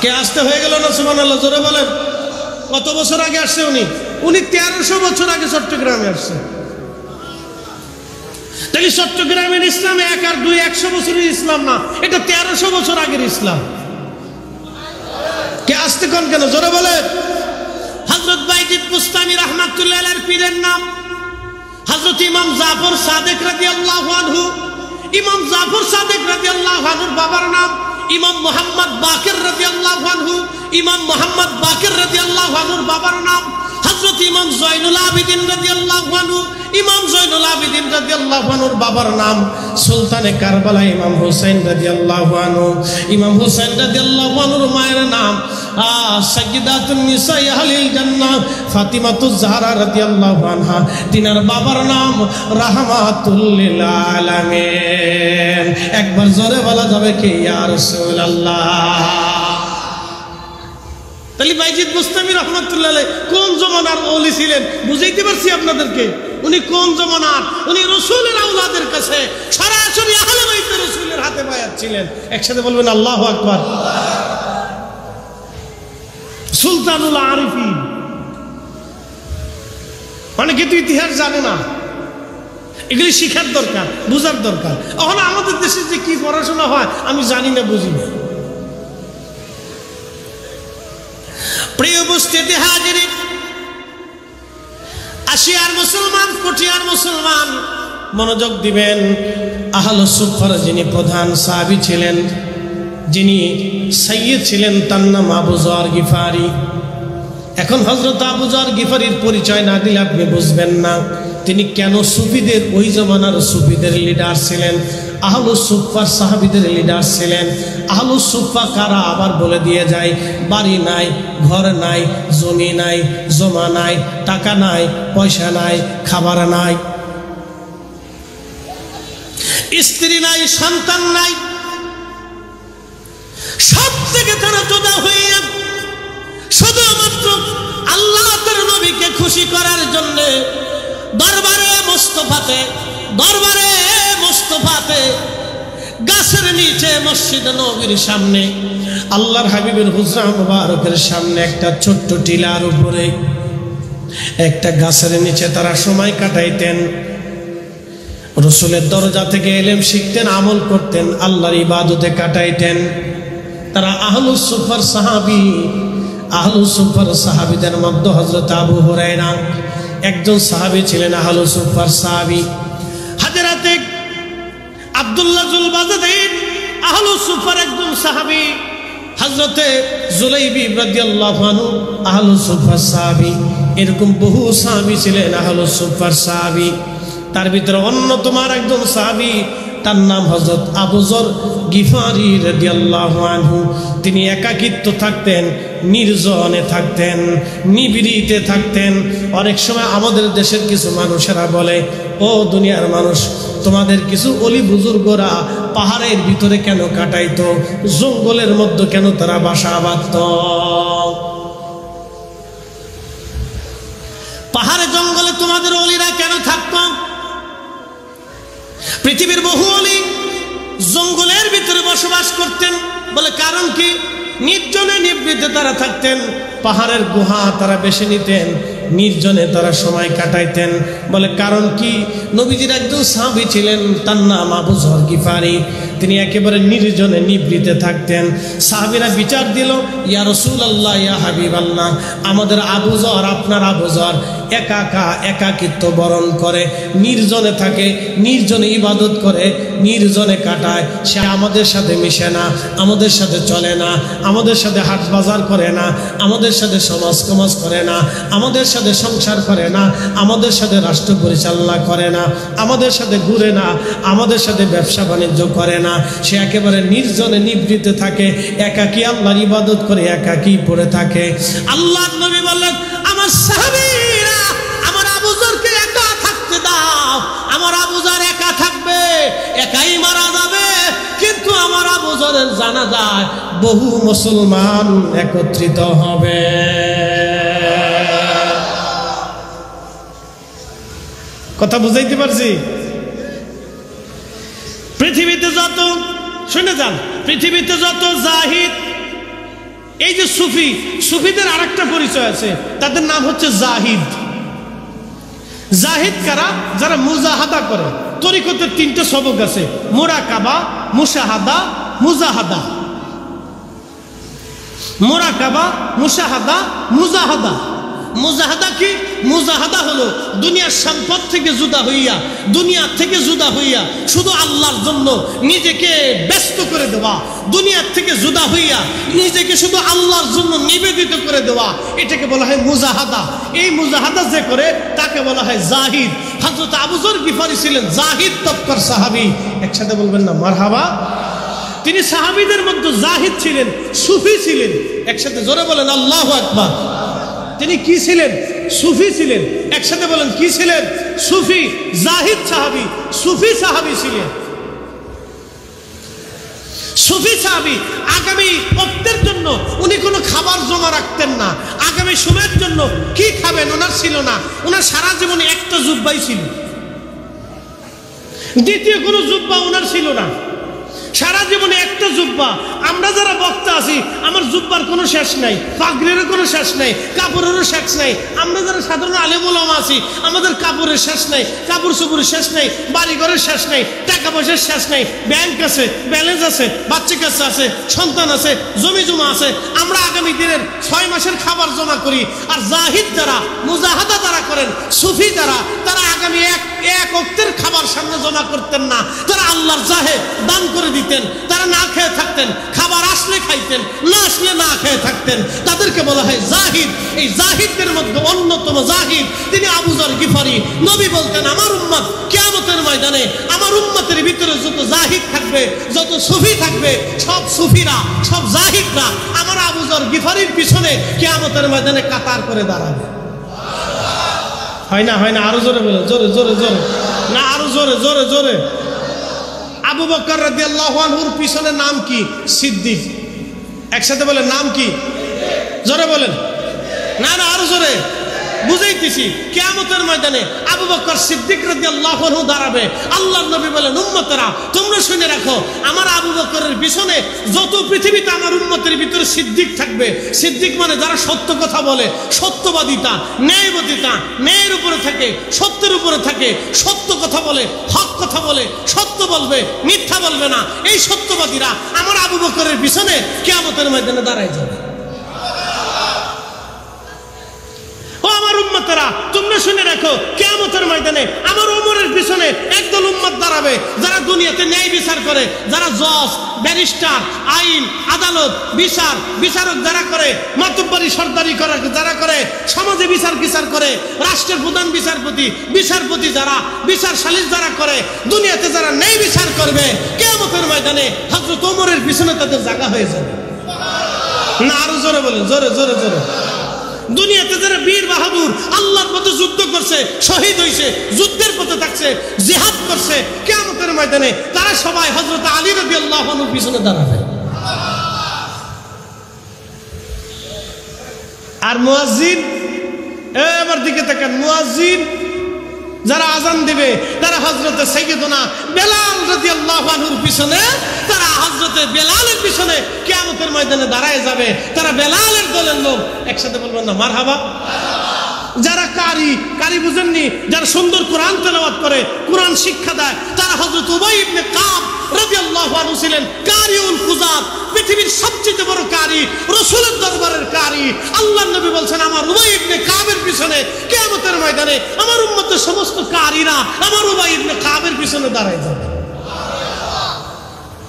কে আসতে হয়ে গেল না? সুবহানাল্লাহ, জোরে বলেন। কত বছর আগে আসছে উনি? 1300 বছর আগে চট্টগ্রামে আসছে। তাহলে চট্টগ্রামের ইসলাম 1 আর 2 100 বছরের ইসলাম না, এটা 1300 বছর আগের ইসলাম। কে আসতে কোন কেন? জোরে বলেন। হযরত বাইজিদ বুস্তামি রাহমাতুল্লাহর পীরের নাম হযরত ইমাম জাফর সাদিক রাদিয়াল্লাহু আনহু। ইমাম জাফর সাদিক রাদিয়াল্লাহু আনহুর বাবার নাম ইমাম মুহাম্মদ বাকির রাদিয়াল্লাহু আনহু। ইমাম মুহাম্মদ বাকির রাদিয়াল্লাহু আনহুর বাবার নাম হযরত ইমাম জয়নুল আবিদিন রাদিয়াল্লাহু আনহু। ইমাম জয়নুল আবিদিন রাদিয়াল্লাহু আনহুর বাবার নাম সুলতানে কারবালা ইমাম হুসাইন রাদিয়াল্লাহু আনহু। ইমাম হুসাইন রাদিয়াল্লাহু আনহুর মায়ের নাম সাইয়্যিদাতুন নিসা আহলিল জান্নাহ ফাতিমাতুজ জাহরা রাদিয়াল্লাহু আনহা। তিনার বাবার নাম রাহমাতুল লিল আলামিন। একবার জোরে বলা যাবে কি ইয়া রাসূলুল্লাহ? তাহলে বাইজিদ বুস্তামি রাহমাতুল্লাহ আলাইহি কোন জমানার ওলি ছিলেন বুঝাইতে পারছি আপনাদেরকে। উনি কোন জমানার? উনি রাসূলের আওলাদের কাছে সরাসরি আহলে বাইত রাসূলের হাতে বায়াত ছিলেন। একসাথে বলবেন আল্লাহু আকবার। সুলতানুল আরিফিন। অনেকে তো ইতিহাস জানে না, এগুলি শিখার দরকার, বোঝার দরকার। এখন আমাদের দেশে যে কি পড়াশোনা হয় আমি জানি না, বুঝি না। প্রিয় উপস্থিতি হাজিরিন, আশিয়ার মুসলমান, কোটিয়ার মুসলমান, মনোযোগ দিবেন। আহলুস সুফার যিনি প্রধান সাহাবী ছিলেন, যিনি সাইয়্যিদ ছিলেন, তার নাম আবু যর গিফারি। এখন হযরত আবু যর গিফারির পরিচয় না দিলে আপনি বুঝবেন না তিনি কেন সুফিদের, ওই জমানার সুফিদের লিডার ছিলেন, আহলুস সুফার সাহাবীদের লিডার ছিলেন। আহলুস সুফা কারা আবার বলে দিয়ে যায়। বাড়ি নাই, ঘর নাই, জমি নাই, জমা নাই, টাকা নাই, পয়সা নাই, খাবার নাই, স্ত্রী নাই, সন্তান নাই, সব থেকে তারা জোদা হয়ে শুধুমাত্র আল্লাহ তার নবীকে খুশি করার জন্য দরবারে মুস্তাফাতে গাছের নিচে মসজিদে নবীর সামনে আল্লাহর হাবিবের হুজরা মুবারকের সামনে একটা ছোট্ট টিলার উপরে একটা গাছের নিচে তারা সময় কাটাইতেন। রসুলের দরজা থেকে এলেম শিখতেন, আমল করতেন, আল্লাহর ইবাদতে কাটাইতেন। তারা আহলুস সুফার সাহাবী। আহলুস সুফার সাহাবীদের মধ্যে হযরত আবু হুরায়রা একজন সাহাবী ছিলেন। আহলুস সুফার সাহাবী হযরতে আব্দুল্লাহ জুল বাজাদাইন আহলুস সুফার একজন সাহাবী। হযরতে জুলাইবি রাদিয়াল্লাহু আনহু আহলুস সুফার সাহাবী। এরকম বহু সাহাবী ছিলেন আহলুস সুফার সাহাবী। তার ভিতরে অন্যতম একজন সাহাবী, তার নাম হযরত আবু যর গিফারি রাদিয়াল্লাহু আনহু। তিনি একাকিত্ব থাকতেন, নির্জনে থাকতেন, নিবিড়িতে থাকতেন। অনেক সময় আমাদের দেশের কিছু মানুষেরা বলে, ও দুনিয়ার মানুষ, তোমাদের কিছু অলি বুজুর্গরা পাহাড়ের ভিতরে কেন কাটাইতো, জঙ্গলের মধ্যে কেন তারা বাসা বাঁধত? পাহাড়ে জঙ্গলে তোমাদের অলিরা কেন থাকত? পৃথিবীর বহু অলি জঙ্গলের ভিতরে বসবাস করতেন। বলে কারণ কি? নির্জনে নিভৃতে তারা থাকতেন, পাহাড়ের গুহা তারা বেছে নিতেন, নির্জনে তারা সময় কাটাইতেন। বলে কারণ কি? নবীজির একজন সাহাবী ছিলেন, তার নাম আবু যর গিফারি। তিনি একেবারে নির্জনে নিভৃতে থাকতেন। সাহাবীরা বিচার দিল, ইয়া রাসূলুল্লাহ, ইয়া হাবিবাল্লাহ, আমাদের আবু যর, আপনার আবু যর একাকিত্ব বরণ করে, নির্জনে থাকে, নির্জনে ইবাদত করে, নির্জনে কাটায়। সে আমাদের সাথে মিশে না, আমাদের সাথে চলে না, আমাদের সাথে হাট বাজার করে না, আমাদের সাথে সমাজ কমাজ করে না, আমাদের সাথে সংসার করে না, আমাদের সাথে রাষ্ট্র পরিচালনা করে না, আমাদের সাথে ঘুরে না, আমাদের সাথে ব্যবসা বাণিজ্য করে না। সে একেবারে নির্জনে নিভৃতে থাকে, একাকী আল্লাহর ইবাদত করে, একাকী পড়ে থাকে। আল্লাহর নবী বললেন, আমার সাহাবীরা, আমার আবু যরকে একা থাকতে দাও। আমার আবু যর একা থাকবে, একাই মারা যাবে, কিন্তু আমার আবু যরের জানাজায় বহু মুসলমান একত্রিত হবে। কথা বুঝাইতে পারছি? পৃথিবীতে যত, শুনে যান, পৃথিবীতে যত জাহিদ, এই যে সুফি, সুফিদের আরেকটা পরিচয় আছে, তাদের নাম হচ্ছে জাহিদ। জাহিদ কারা? যারা মুজাহাদা করে। তরিকতের তিনটে সবক আছে, মুরাকাবা, মুশাহাদা, মুজাহাদা। মুরাকাবা, মুশাহাদা, মুজাহাদা। মুজাহাদা কি? মুজাহাদা হলো দুনিয়ার সম্পদ থেকে জুদা হইয়া, দুনিয়া থেকে জুদা হইয়া শুধু আল্লাহর জন্য নিজেকে ব্যস্ত করে দেওয়া, দুনিয়ার থেকে জুদা হইয়া নিজেকে শুধু আল্লাহর জন্য নিবেদিত করে দেওয়া, এটাকে বলা হয় মুজাহাদা। এই মুজাহাদা যে করে তাকে বলা হয় জাহিদ। হযরত আবু যর গিফারি ছিলেন জাহিদ তবকার সাহাবী। একসাথে বলবেন না মারহাবা? তিনি সাহাবীদের মধ্যে জাহিদ ছিলেন, সুফি ছিলেন। একসাথে জোরে বলেন আল্লাহু আকবার। তিনি কি ছিলেন? সুফি ছিলেন। একসাথে বলেন কি ছিলেন? সুফি। জাহিদ সাহাবী, সুফি সাহাবী ছিলেন। সুফি সাহাবী আগামী ওয়াক্তের জন্য উনি কোনো খাবার জমা রাখতেন না। আগামী সময়ের জন্য কি খাবেন ওনার ছিল না। ওনার সারা জীবনে একটা জুব্বাই ছিল, দ্বিতীয় কোনো জুব্বা ওনার ছিল না। সারা জীবনে একটা জুব্বা। আমরা যারা বক্তা আছি, আমার জুব্বার কোনো শেষ নাই, পাগড়িরও কোনো শেষ নাই, কাপড়েরও শেষ নাই। আমরা যারা সাধারণ আলেম ওলামা আছি, আমাদের কাপড়ের শেষ নাই, কাপড় চোপড়ের শেষ নাই, বাড়িঘরের শেষ নাই, টাকা পয়সার শেষ নাই। ব্যাংক আছে, ব্যালেন্স আছে, বাচ্চা কাচ্চা আছে, সন্তান আছে, জমি জমা আছে। আমরা আগামী দিনের 6 মাসের খাবার জমা করি। আর জাহিদ যারা, মুজাহাদা যারা করেন, সুফি যারা, তারা আগামী এক ওয়াক্তের খাবার সামনে জমা করতেন না। তারা আল্লাহর জাহে দান করে দিতেন। তারা না খেয়ে থাকতেন, খাবার আসলে খাইতেন, না আসলে না খেয়ে থাকতেন। তাদেরকে বলা হয় জাহিদ। এই জাহিদদের মধ্যে অন্যতম জাহিদ তিনি আবু যর গিফারি। নবী বলতেন, আমার উম্মত কিয়ামতের ময়দানে, আমার উম্মতের ভিতরে যত জাহিদ থাকবে, যত সুফি থাকবে, সব সুফিরা, সব জাহিদরা আমার আবু যর গিফারির পিছনে কিয়ামতের ময়দানে কাতার করে দাঁড়াবে। হয় না? হয় না? আরো জোরে বলে, জোরে জোরে জোরে না, আরো জোরে জোরে জোরে। আবু বকর রাদিয়াল্লাহু আনহুর পিছনে নাম কি? সিদ্দিক। একসাথে বলেন নাম কি? জোরে বলেন। না না, আরো জোরে বুঝাইতেছি। কিয়ামতের ময়দানে আবু বকর সিদ্দিক রাদিয়াল্লাহু আনহু দাঁড়াবে। আল্লাহর নবী বলেন, উম্মতেরা তোমরা শুনে রাখো, আমার আবু বকরের পিছনে যত পৃথিবীতে আমার উম্মতের ভিতরে সিদ্দিক থাকবে, সিদ্দিক মানে যারা সত্য কথা বলে, সত্যবাদিতা, ন্যায়বদিতা, ন্যায়ের উপরে থাকে, সত্যের উপরে থাকে, সত্য কথা বলে, হক কথা বলে, সত্য বলবে, মিথ্যা বলবে না, এই সত্যবাদীরা আমার আবু বকরের পিছনে কিয়ামতের ময়দানে দাঁড়ায় যাবে। ও আমার উম্মতেরা তোমরা শুনে রাখো, কিয়ামতের ময়দানে আমার ওমরের পিছনে একদল উম্মত দাঁড়াবে, যারা দুনিয়াতে ন্যায় বিচার করে, যারা জজ, ব্যারিস্টার, আইন, আদালত, বিচারক যারা করে, মাতব্বরি সরদারি করে যারা করে, সমাজে বিচার করে, রাষ্ট্রের প্রধান বিচারপতি যারা, বিচার সালিশ যারা করে, দুনিয়াতে যারা ন্যায় বিচার করবে, কিয়ামতের ময়দানে হযরত ওমরের পিছনে তাদের জায়গা হয়ে যাবে। না আরো জোরে বলেন, জোরে জোরে জোরে। দুনিয়াতে যারা বীর বাহাদুর আল্লাহর পথে যুদ্ধ করছে, শহীদ হয়েছে, যুদ্ধের পথে থাকছে, জিহাদ করছে, কিয়ামতের ময়দানে তারা সবাই হযরত আলী রাদিয়াল্লাহু আনহুর পিছনে দাঁড়াবে। আর মুয়াজ্জিন, আমার দিকে তাকান, মুয়াজ্জিন যারা আজান দিবে তারা হযরতে সাইয়্যিদুনা বেলাল রাদিয়াল্লাহু আনহুর পিছনে, তারা হযরতে বেলালের পিছনে কিয়ামতের ময়দানে দাঁড়ায় যাবে। তারা বেলালের দলের লোক। একসাথে বলবেন না মারহাবা? যারা কারি বুঝেননি, যারা সুন্দর কোরআন তেলাওয়াত করে, কোরআন শিক্ষা দেয়, তারা হযরত উবাই ইবনে কাব রাদিয়াল্লাহু আনহু ছিলেন কারিউল ফুজাত, পৃথিবীর সবচেয়ে বড় কারি, রাসূলের দরবারের কারি। আল্লাহর নবী বলছেন, আমার উবাই ইবনে কাবের পিছনে কিয়ামতের ময়দানে আমার উম্মতের সমস্ত কারিরা আমার উবাই ইবনে কাবের পিছনে দাঁড়ায় যাবে।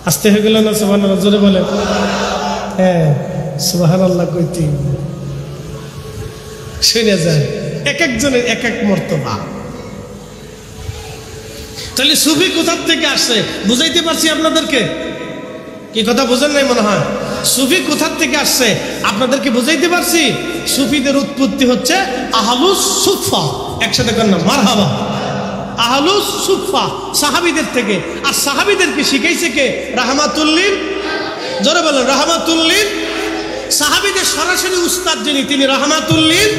আস্তে হয়ে গেল না? সুবহানাল্লাহ জোরে বলেন। হ্যাঁ সুবহানাল্লাহ কইতে শুনে যায়, এক একজনের এক এক মর্তবা। তাহলে সুফি কোথার থেকে আসছে বুঝাইতে পারছি আপনাদেরকে? কি কথা বুঝেন নাই মনে হয়? সুফি কোথার থেকে আসছে আপনাদেরকে বুঝাইতে পারছি? সুফিদের উৎপত্তি হচ্ছে আহলুস সুফা। একসাথে কর না মারহাবা। আহলুস সুফা সাহাবীদের থেকে। আর সাহাবীদেরকে শিখাইছে কে? রাহমাতুল লিল, জোরে বলেন রাহমাতুল লিল। সাহাবীদের সরাসরি উস্তাদ যিনি, তিনি রাহমাতুল লিল।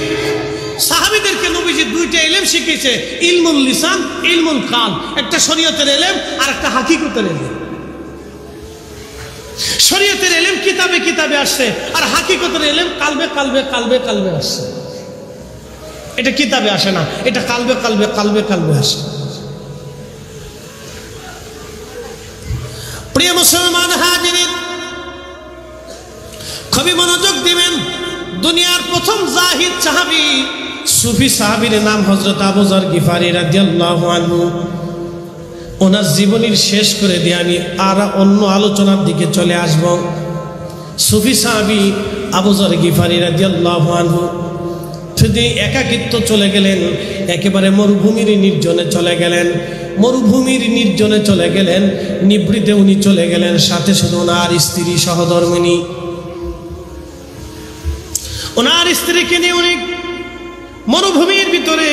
সাহাবীদেরকে নবীজি দুইটা ইলম শিখিয়েছে, ইলমুল লিসান, ইলমুল কাল। একটা শরীয়তের ইলম আর একটা হাকিকতের ইলম। শরীয়তের ইলম কিতাবে কিতাবে আসছে, আর হাকিকতের ইলম কালবে কালবে কালবে কালবে আসছে। এটা কিতাবে আসে না, এটা কালবে কালবে কালবে কালবে আসে। প্রিয় মুসলমান হাজিরিন, খুবই মনোযোগ দিবেন। দুনিয়ার প্রথম জাহিদ সাহাবী, সুফি সাহাবীর নাম হযরত আবু যর গিফারি রাদিয়াল্লাহু আনহু। ওনার জীবনীর শেষ করে দিয়ে আমি আর অন্য আলোচনার দিকে চলে আসব। সুফি সাহাবী আবু যর গিফারি রাদিয়াল্লাহু আনহু তিনি একাকিত্ব চলে গেলেন, একেবারে মরুভূমির নির্জনে চলে গেলেন। মরুভূমির নির্জনে চলে গেলেন, নিভৃতে উনি চলে গেলেন, সাথে সাথে ওনার স্ত্রী সহধর্মিণী, ওনার স্ত্রীকে নিয়ে উনি মরুভূমির ভিতরে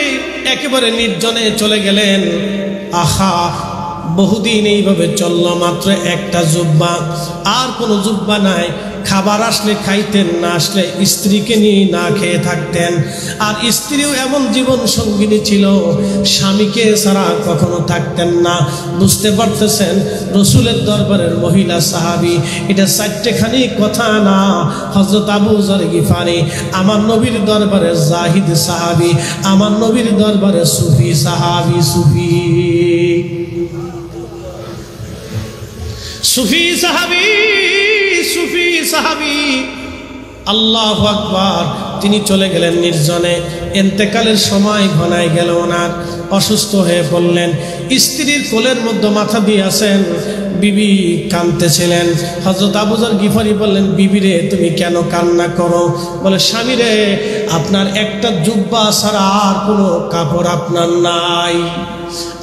একেবারে নির্জনে চলে গেলেন। আহা, বহুদিন এইভাবে চলল, মাত্র একটা জুব্বা, আর কোনো জুব্বা নাই। খাবার আসলে খাইতেন, না আসলে স্ত্রীকে নিয়ে না খেয়ে থাকতেন। আর স্ত্রীও এমন জীবন সঙ্গিনী ছিল, স্বামীকে ছাড়া কখনো থাকতেন না। বুঝতে পারতেছেন, রসুলের দরবারের মহিলা সাহাবী, এটা চারটেখানি কথা না। হযরত আবু যর গিফারি আমার নবীর দরবারে জাহিদ সাহাবী, আমার নবীর দরবারে সুফি সাহাবী। সুফি সাহাবী, সুফি সাহাবী, আল্লাহু আকবার। তিনি চলে গেলেন নির্জনে। ইন্তেকালের সময় ঘনায় গেল, ওনার অসুস্থ হয়ে পড়লেন। স্ত্রীর কোলের মধ্যে মাথা দিয়ে আছেন, বিবি কাঁদতেছিলেন। হযরত আবু যর গিফারি বললেন, বিবি রে তুমি কেন কান্না করো? বলে, স্বামী রে, আপনার একটা জুব্বা ছাড়া আর কোনো কাপড় আপনার নাই,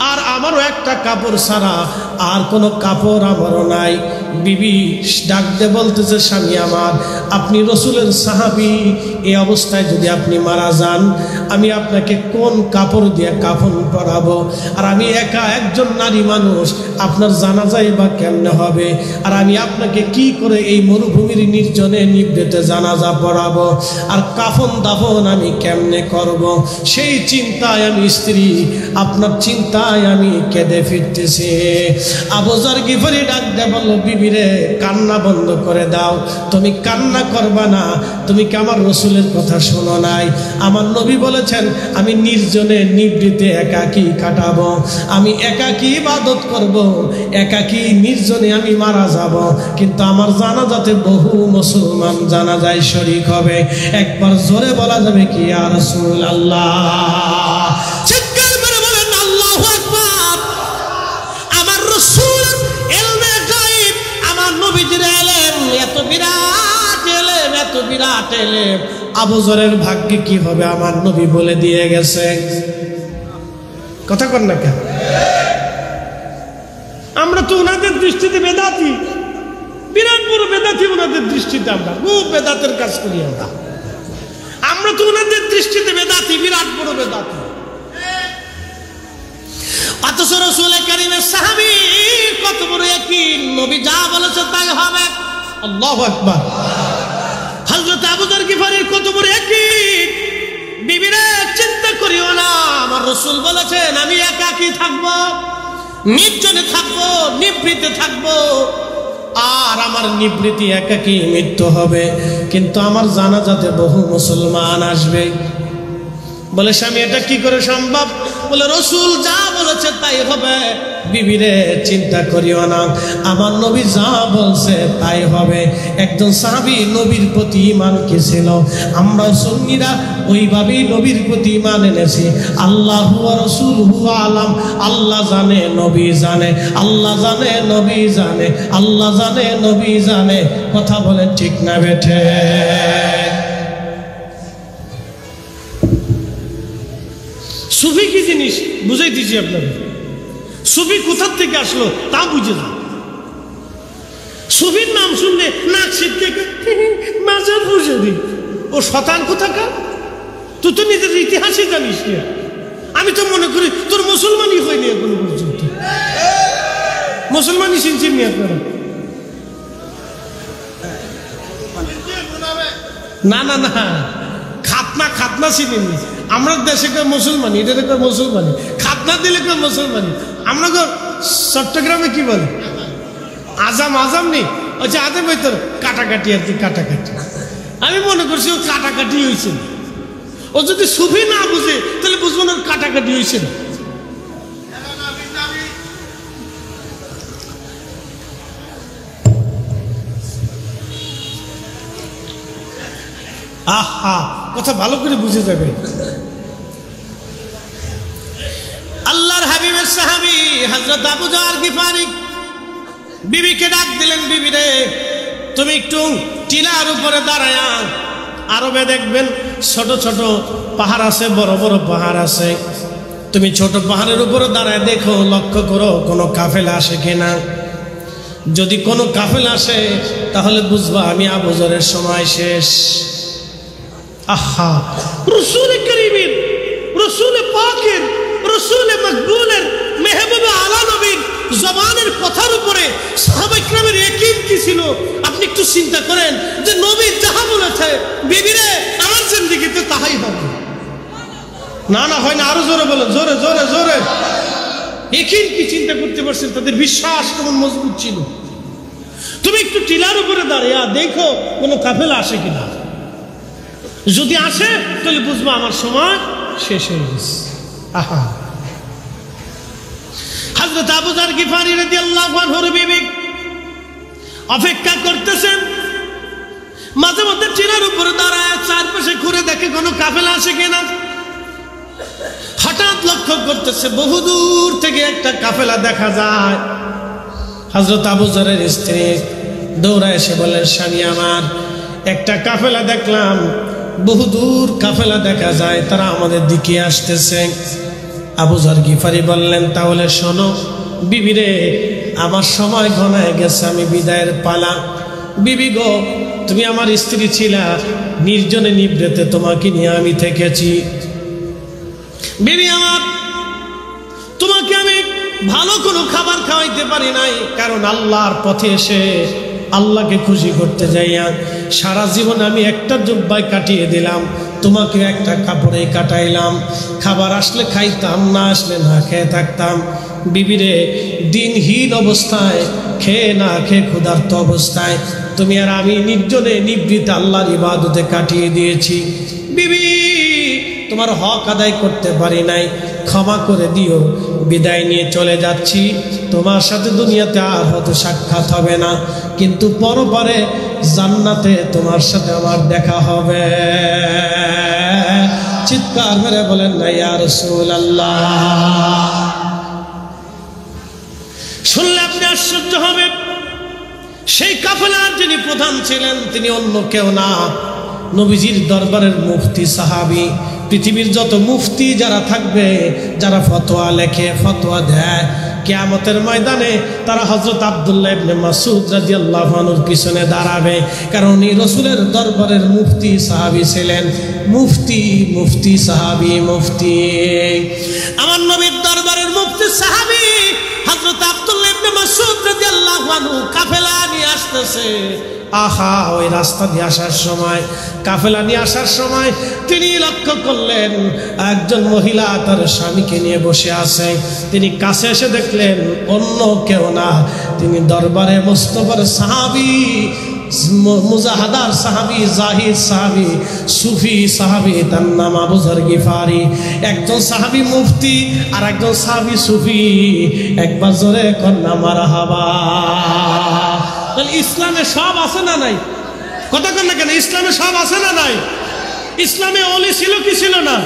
আর আমারও একটা কাপড় ছাড়া আর কোনো কাপড় আমারও নাই। বিবি ডাক দিয়ে বলতেছে, স্বামী আমার, আপনি রসুলের সাহাবী, এই অবস্থায় যদি আপনি মারা যান, আমি আপনাকে কোন কাপড় দিয়ে কাফন পরাবো? আর আমি একা একজন নারী মানুষ, আপনার জানাজাই বা কেমনে হবে? আর আমি আপনাকে কি করে এই মরুভূমির নির্জনে নিভৃতে জানাজা পড়াবো? আর কাফন দাফন আমি কেমনে করব? সেই চিন্তায় আমি স্ত্রী, আপনার চিন্তায় আমি কেঁদে ফিরতেছি। আবু যর গিফারি ডাক দিয়ে বলল, বিবি রে, কান্না বন্ধ করে দাও। তুমি কান্না করবা না, তুমি কি আমার রসুলের কথা শোনো নাই? আমার নবী বলেছেন আমি নির্জনে নিভৃতে একাকী কাটাবো, আমি একাকী ইবাদত করব, একাকী নির্জনে আমি মারা যাব। কিন্তু আমার জানাজাতে বহু মুসলমান জানাজায় শরীক হবে। একবার জোরে বলা যাবে কি ইয়া রাসূলুল্লাহ? চিৎকার করে বলেন আল্লাহু আকবার। আমার রাসূল ইলমে গায়ব, আমার নবীজির ইলম এত বিরাট ইলম, এত বিরাট ইলম। আবু যরের ভাগ্যে কি হবে আমার নবী বলে দিয়ে গেছে। কথা কন না কেন? আমরা তো ওনাদের দৃষ্টিতে বেদাতি, বিরাট বড় বেদাতি ওনাদের দৃষ্টিতে। আমরা খুব বেদাতের কাজ করি। আমরা তো ওনাদের দৃষ্টিতে বেদাতি, বিরাট বড় বেদাতি। অথচ রাসূল কারীমের সাহাবী কত বড় ইয়াকিন, নবী যা বলেছে তাই হবে। আল্লাহু আকবার। হযরত আবু যর গিফারীর কত বড় ইয়াকিন, বিবিরা চিন্তা করিও না, আমার রাসূল বলেছেন আমি একাকী থাকবো, নির্জনে থাকবো, নিভৃতে থাকবো। আর আমার নিবৃত্তি একাকী মৃত্যু হবে, কিন্তু আমার জানাজাতে বহু মুসলমান আসবে। বলে স্বামী এটা কি করে সম্ভব? বলে রাসূল যা বলেছে তাই হবে। বিবিরে চিন্তা করিও না, আমার নবী যা বলছে তাই হবে। একজন সাহাবী নবীর প্রতি ঈমান কি ছিল, আমরা সুন্নিরা ওইভাবেই নবীর প্রতি ঈমান এনেছি। আল্লাহু ওয়া রাসূলুহু আলাম, আল্লাহ জানে নবী জানে, আল্লাহ জানে নবী জানে, আল্লাহ জানে নবী জানে। কথা বলেন ঠিক না বেঠে? সুফি কি জিনিস বুঝাই দিচ্ছি আপনাকে। সুফি কোথার থেকে আসলো তা বুঝে যান। সুফির নাম শুনলে নাক ছিটকে মাজার বসে দিই, ও শতান কোথাকার? তুই তো নিজের ইতিহাসই জানিস না। আমি তো মনে করি তোর মুসলমানই হয়নি এখনো পর্যন্ত। মুসলমানই চিনছেন নি আপনারা? না না না, খাতনা খাতনা চিনেনি। আমরা দেশে কেউ মুসলমানি, এটা কেউ মুসলমানি, খাতনা দিলে কেউ মুসলমানি। আমরা চট্টগ্রামে কি বলে আজাম, আজাম নেই, আচ্ছা আজাম ওই তোর কাটাকাটি আর কি, কাটাকাটি। আমি মনে করছি ও কাটাকাটি হয়েছে। ও যদি সুফি না বুঝে তাহলে বুঝবো না কাটাকাটি হয়েছে। আহা, কথা ভালো করে বুঝে যাবে। আল্লাহর হাবিবের সাহাবী হযরত আবু যর গিফারী বিবিকে ডাক দিলেন, বিবি রে তুমি একটু টিলার উপরে দাঁড়ায়া, আরবে দেখবেন ছোট ছোট পাহাড় আছে, বড় বড় পাহাড় আছে। তুমি ছোট পাহাড়ের উপরে দাঁড়ায় দেখো, লক্ষ্য করো কোনো কাফেলা আসে কিনা। যদি কোনো কাফেলা আসে তাহলে বুঝবা আমি আবু যরের সময় শেষ। আহা, রাসূল কারীমের, রাসূল পাকের, রাসূল মাকবুলের, মেহবুবে আলা নবীর জবানের কথার উপরে সাহাবায়ে কেরামের ইয়াকিন কি ছিল আপনি একটু চিন্তা করেন। যে নবী যাহা বলেছে বিবিরে আমার জিন্দেগিতে তাহাই হবে। না না হয় না, আরো জোরে বলেন, জোরে জোরে জোরে। ইয়াকিন কি চিন্তা করতে পারছেন? তাদের বিশ্বাস কেমন মজবুত ছিল। তুমি একটু টিলার উপরে দাঁড়িয়ে দেখো কোনো কাফেলা আসে কিনা। যদি আসে তাহলে বুঝবো আমার সময় শেষ হয়ে গেছে। আহা, হযরত আবু যর গিফারী রাদিয়াল্লাহু আনহুর বিবি অপেক্ষা করতেছেন। মাঝে মধ্যে টিলার উপরে দাঁড়ায় চারপাশে ঘুরে দেখে কোনো কাফেলা আসে কিনা। হঠাৎ লক্ষ্য করতেছে বহু দূর থেকে একটা কাফেলা দেখা যায়। হযরত আবু যরের স্ত্রী দৌড়ায় এসে বলেন, স্বামী আমার, একটা কাফেলা দেখলাম, বহু দূর কাফেলা দেখা যায়, তারা আমাদের দিকে আসতেছে। আবু যর গিফারী বললেন, তাহলে শোনো বিবিরে, আমার সময় ঘনায় গেছে, আমি বিদায়ের পালা। বিবি গো, তুমি আমার স্ত্রী ছিলা, নির্জনে নিভৃতে তোমাকে নিয়ে আমি থেকেছি। বিবি আমার, তোমাকে আমি ভালো কোনো খাবার খাওয়াইতে পারি নাই, কারণ আল্লাহর পথে এসে আল্লাহকে খুশি করতে যাইয়া সারা জীবন আমি একটা জুব্বায় কাটিয়ে দিলাম, তোমাকে একটা কাপড়ে কাটাইলাম। খাবার আসলে খাইতাম, না আসলে না খেয়ে থাকতাম। বিবিরে, দিনহীন অবস্থায়, খেয়ে না খেয়ে ক্ষুধার্ত অবস্থায় তুমি আর আমি নির্জনে নিভৃতে আল্লাহর ইবাদতে কাটিয়ে দিয়েছি। বিবি, তোমার হক আদায় করতে পারি নাই, ক্ষমা করে দিও। বিদায় নিয়ে চলে যাচ্ছি, তোমার সাথে দুনিয়াতে আর হয়তো সাক্ষাৎ হবে না, কিন্তু পরপারে জান্নাতে তোমার সাথে আমার দেখা হবে। চিৎকার মেরে বলেন না ইয়া রাসূলুল্লাহ। শুনলে আপনি আশ্চর্য হবেন, সেই কাফেলার যিনি প্রধান ছিলেন তিনি অন্য কেউ না, নবীজির দরবারের মুফতি সাহাবী। পৃথিবীর যত মুফতি যারা থাকবে, যারা ফতোয়া লেখে, ফতোয়া দেয়, কিয়ামতের ময়দানে তারা হযরত আব্দুল্লাহ ইবনে মাসউদ রাদিয়াল্লাহু আনহুর পিছনে দাঁড়াবে, কারণ উনি রাসূলের দরবারের মুফতি সাহাবী ছিলেন। মুফতি, মুফতি সাহাবী, মুফতি। আমার নবীর দরবারের মুফতি সাহাবী হযরত আব্দুল্লাহ ইবনে মাসউদ রাদিয়াল্লাহু আনহু কাফেলা নিয়ে আসতেছে। আহা, ওই রাস্তা দিয়ে আসার সময়, কাফেলা নিয়ে আসার সময় তিনি লক্ষ্য করলেন একজন মহিলা তার স্বামীকে নিয়ে বসে আছে। তিনি কাছে এসে দেখলেন অন্য কেউ না, তিনি দরবারে মুস্তাফার সাহাবী, মুজাহাদার সাহাবী, জাহিদ সাহাবী, সুফি সাহাবী, তার নাম আবু যর গিফারি। একজন সাহাবী মুফতি আর একজন সাহাবী সুফি। একবার জোরে কন্যা মারহাবা। ইসলামে সব আছে না নাই? কথা কন না কেন? ইসলামে সব আছে না নাই? ইসলামে ওলি ছিল কি ছিল না?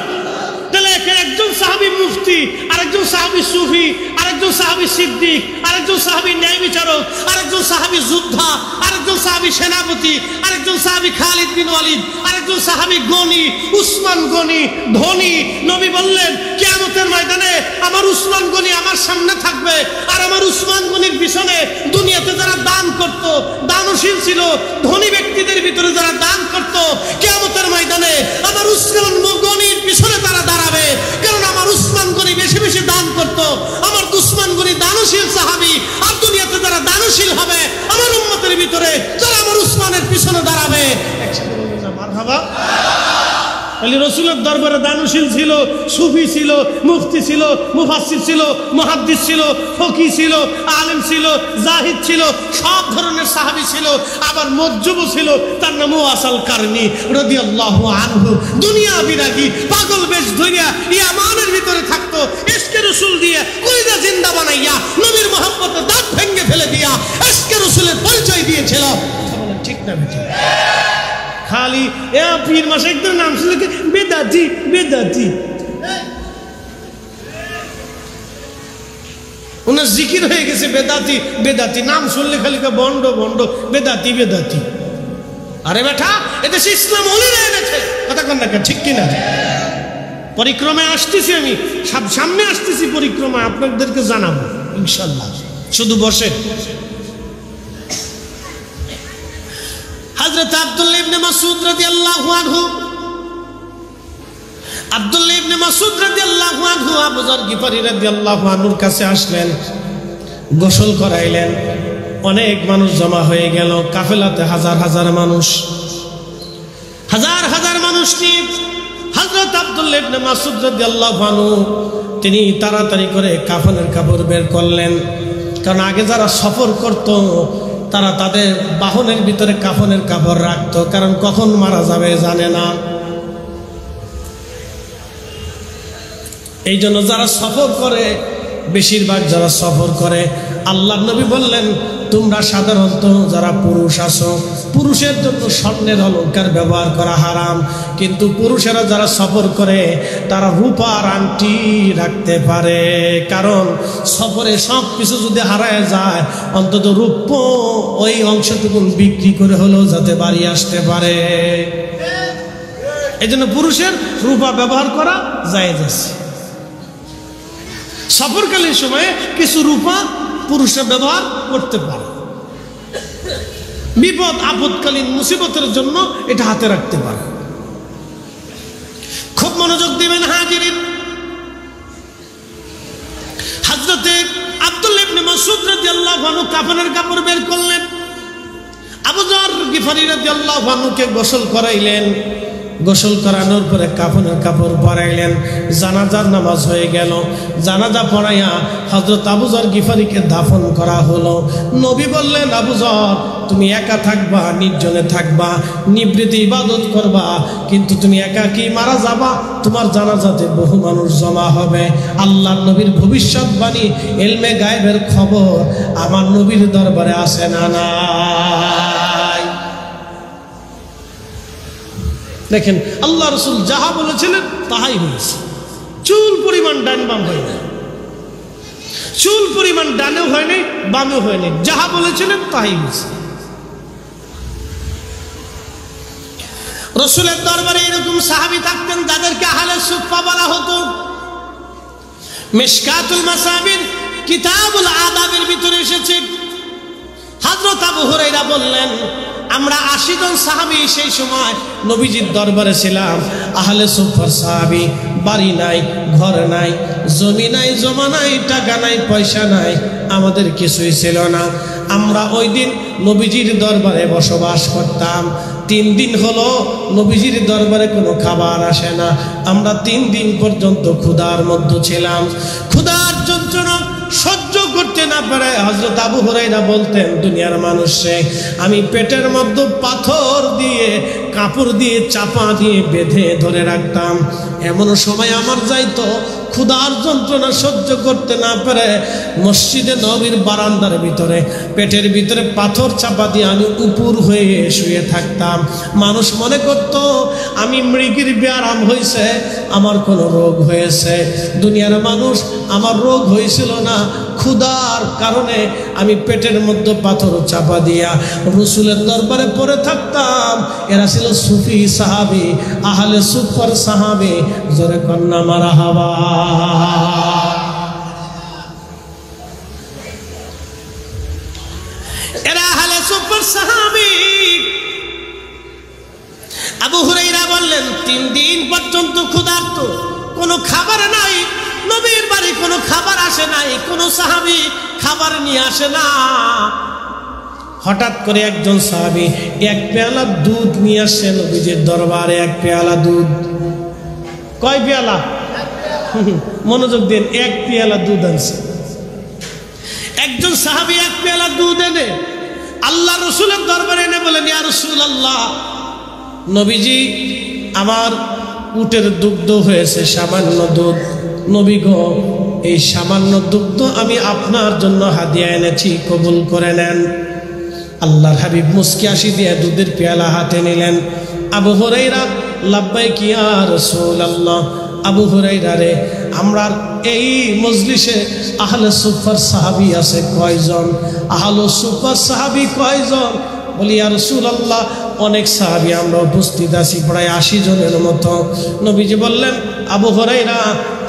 তাহলে একজন সাহাবী মুফতি, আরেকজন সাহাবী সুফি, আরেকজন সাহাবী সিদ্দিক, আরেকজন সাহাবী ন্যায় বিচারক, আরেকজন সাহাবী যোদ্ধা, আরেকজন সাহাবী সেনাপতি, আরেকজন সাহাবী খালিদ বিন ওয়ালিদ, আরেকজন সাহাবী গনি, উসমান গনি, ধনী। নবী বললেন কিয়ামতের ময়দানে আমার উসমান গনি আমার সামনে থাকবে, আর আমার উসমান গনির পিছনে দুনিয়াতে যারা দান করত, দানশীল ছিল, ধনী ব্যক্তিদের ভিতরে যারা দান করত, কিয়ামতের ময়দানে আমার উসমান গনির পিছনে তারা দাঁড়াবে, কারণ আমার উসমান গনি বেশি বেশি দান করত। আমার উসমান গনি দানশীল সাহাবী, আর দুনিয়াতে যারা দানশীল হবে আমার উম্মতের ভিতরে যারা আমার উসমানের পিছনে দাঁড়াবে। একসাথে বলবেন না মারহাবা। রাসূলের দরবারে দানশীল ছিল, সুফি ছিল, মুফতি ছিল, মুফাসসির ছিল, মুহাদ্দিস ছিল, ফকিহ ছিল, আলেম ছিল, জাহিদ ছিল, সব ধরনের সাহাবী ছিল। আবার মজজুব ছিল, তার নাম ওয়াসাল কারনি রাদিয়াল্লাহু আনহু। দুনিয়া বিরাগী, পাগল বেশ ধরিয়া ইয়ামানের ভিতরে থাকতো, ইশকে রাসূল দিয়ে কলিজা জিন্দা বানাইয়া নবীর মহব্বতে দাঁত ভেঙে ফেলে দিয়া ইশকে রাসূলের পরিচয় দিয়েছিল। ঠিক না বেটা? খালি পীর মাশাইখদের নাম শুনলে বেদাতি, বেদাতি। ওনার জিকির হয়ে গেছে বেদাতি, বেদাতি। নাম শুনলে খালি বন্ড বন্ড, বেদাতি, বেদাতি। আরে বেটা, এদেশে ইসলাম ওলিরা এনেছে। কথা কন না, ঠিক কিনা? পরিক্রমায় আসতেছি আমি, সামনে আসতেছি পরিক্রমায়, আপনাদেরকে জানাবো ইনশাল্লাহ। শুধু বসে। হযরত আব্দুল্লাহ ইবনে মাসউদ রাদিয়াল্লাহু আনহু, আব্দুল্লাহ ইবনে মাসউদ রাদিয়াল্লাহু আনহু আবু যর গিফারি রাদিয়াল্লাহু আনহুর কাছে আসলেন, গোসল করাইলেন। অনেক মানুষ জমা হয়ে গেল, কাফেলাতে হাজার হাজার মানুষ, হাজার হাজার মানুষ নিয়ে হযরত আব্দুল্লাহ ইবনে মাসউদ রাদিয়াল্লাহু আনহু তিনি তাড়াতাড়ি করে কাফনের কাপড় বের করলেন, কারণ আগে যারা সফর করত তারা তাদের বাহনের ভিতরে কাফনের কাপড় রাখতো, কারণ কখন মারা যাবে জানে না। এই জন্য যারা সফর করে, বেশিরভাগ যারা সফর করে, আল্লাহর নবী বললেন তোমরা সাধারণত যারা পুরুষ আছো, পুরুষের জন্য স্বর্ণের অলংকার ব্যবহার করা হারাম, কিন্তু পুরুষেরা যারা সফর করে তারা রূপার আংটি রাখতে পারে, কারণ সফরে সব কিছু যদি হারায় যায় অন্তত রূপ ওই অংশটুকু বিক্রি করে হলেও যাতে বাড়ি আসতে পারে। এই জন্য পুরুষের রূপা ব্যবহার করা জায়েজ আছে। সফরকালীন সময়ে কিছু রূপা পুরুষরা ব্যবহার করতে পারে। বিপদ আপদকালীন মুসিবতের জন্য এটা হাতে রাখতে পারে। খুব মনোযোগ দিবেন হাজিরিন। হযরতে আব্দুল্লাহ ইবনে মাসউদ রাদিয়াল্লাহু আনহু কাফনের কাপড় বের করলেন, আবু যর গিফারি রাদিয়াল্লাহু আনহুকে গোসল করাইলেন, গোসল করানোর পরে কাফনের কাপড় পরাইলেন, জানাজার নামাজ হয়ে গেল। জানাজা পড়াইয়া হযরত আবু যর গিফারিকে দাফন করা হলো। নবী বললেন, আবু যর তুমি একা থাকবা, নির্জনে থাকবা, নিবৃত্তি ইবাদত করবা, কিন্তু তুমি একাকী মারা যাবা, তোমার জানাজাতে বহু মানুষ জমা হবে। আল্লাহর নবীর ভবিষ্যৎবাণী, ইলমে গায়েবের খবর আমার নবীর দরবারে আসে না নাই? দেখেন আল্লাহ রাসূল যাহা বলেছিলেন তাহাই হয়েছে। চুল পরিমাণ ডান বাম হয় না, চুল পরিমাণ ডানেও হয় নাই বামেও হয় নাই, যাহা বলেছিলেন তাহাই হয়েছে। রাসূলের দরবারে এরকম সাহাবী থাকতেন যাদেরকে আহলে সুফফা বলা হতো। মিশকাতুল মাসাবির কিতাবুল আদাবের ভিতরে এসেছে, হযরত আবু হুরায়রা বললেন, আমরা 80 জন সাহাবী সেই সময় নবীজির দরবারে ছিলাম। আহলে সুফফার সাহাবী, বাড়ি নাই, ঘর নাই, জমি নাই, জমা নাই, টাকা নাই, পয়সা নাই, আমাদের কিছুই ছিল না। আমরা ওই দিন নবীজির দরবারে বসবাস করতাম। 3 দিন হলো নবীজির দরবারে কোনো খাবার আসে না। আমরা 3 দিন পর্যন্ত ক্ষুধার মধ্যে ছিলাম। ক্ষুধার যন্ত্রণা সহ্য করতে না পারে হযরত আবু হুরায়রা বলতেন, দুনিয়ার মানুষে আমি পেটের মধ্যে পাথর দিয়ে, কাপড় দিয়ে চাপা দিয়ে বেঁধে ধরে রাখতাম। এমন সময় আমার যাইতো ক্ষুধার যন্ত্রণা সহ্য করতে না পারে মসজিদে নবীর বারান্দার ভিতরে পেটের ভিতরে পাথর চাপা দিয়ে আমি উপর হয়ে শুয়ে থাকতাম। মানুষ মনে করত আমি মৃগীর ব্যারাম হয়েছে, আমার কোনো রোগ হয়েছে। দুনিয়ার মানুষ, আমার রোগ হয়েছিল না, ক্ষুধার কারণে আমি পেটের মধ্যে পাথর চাপা দিয়া রাসূলের দরবারে পড়ে থাকতাম। এরা ছিল সুফি সাহাবী, আহলে সুফফার সাহাবী। জোরে কন্না মারহাবা। এরা আহলে সুফফার সাহাবী। আবু হুরায়রা বললেন, 3 দিন পর্যন্ত ক্ষুধার্ত, কোনো খাবার নাই, নবীর বাড়ি কোনো খাবার আসে নাই, কোনো সাহাবী খাবার নিয়ে আসে না। হঠাৎ করে একজন সাহাবী 1 পেয়ালা দুধ নিয়ে আসে নবীজির দরবারে। 1 পেয়ালা দুধ। কয় পেয়ালা? মনোযোগ দিন, 1 পেয়ালা দুধ আনছে। একজন সাহাবী 1 পেয়ালা দুধ এনে আল্লাহ রাসূলের দরবারে এনে বলেন, ইয়া রাসূলুল্লাহ, নবীজি আমার উটের দুগ্ধ হয়েছে সামান্য দুধ, নবী গো এই সামান্য দুগ্ধ আমি আপনার জন্য হাদিয়া এনেছি, কবুল করে নেন। আল্লাহর হাবিব মুস্কি হাসি দিয়ে দুধের পেয়ালা হাতে নিলেন। আবু হুরায়রা, লাব্বাইক ইয়া রাসূলুল্লাহ। আবু হুরায়রা রে, আমরা এই মজলিসে আহলে সুফফার সাহাবী আছে কয়জন? আহলে সুফফার সাহাবী কয়জন? বলি ইয়া রাসূলুল্লাহ, অনেক সাহাবী আমরা উপস্থিত আছি, প্রায় 80 জনের মতো। নবীজি বললেন, আবু হুরায়রা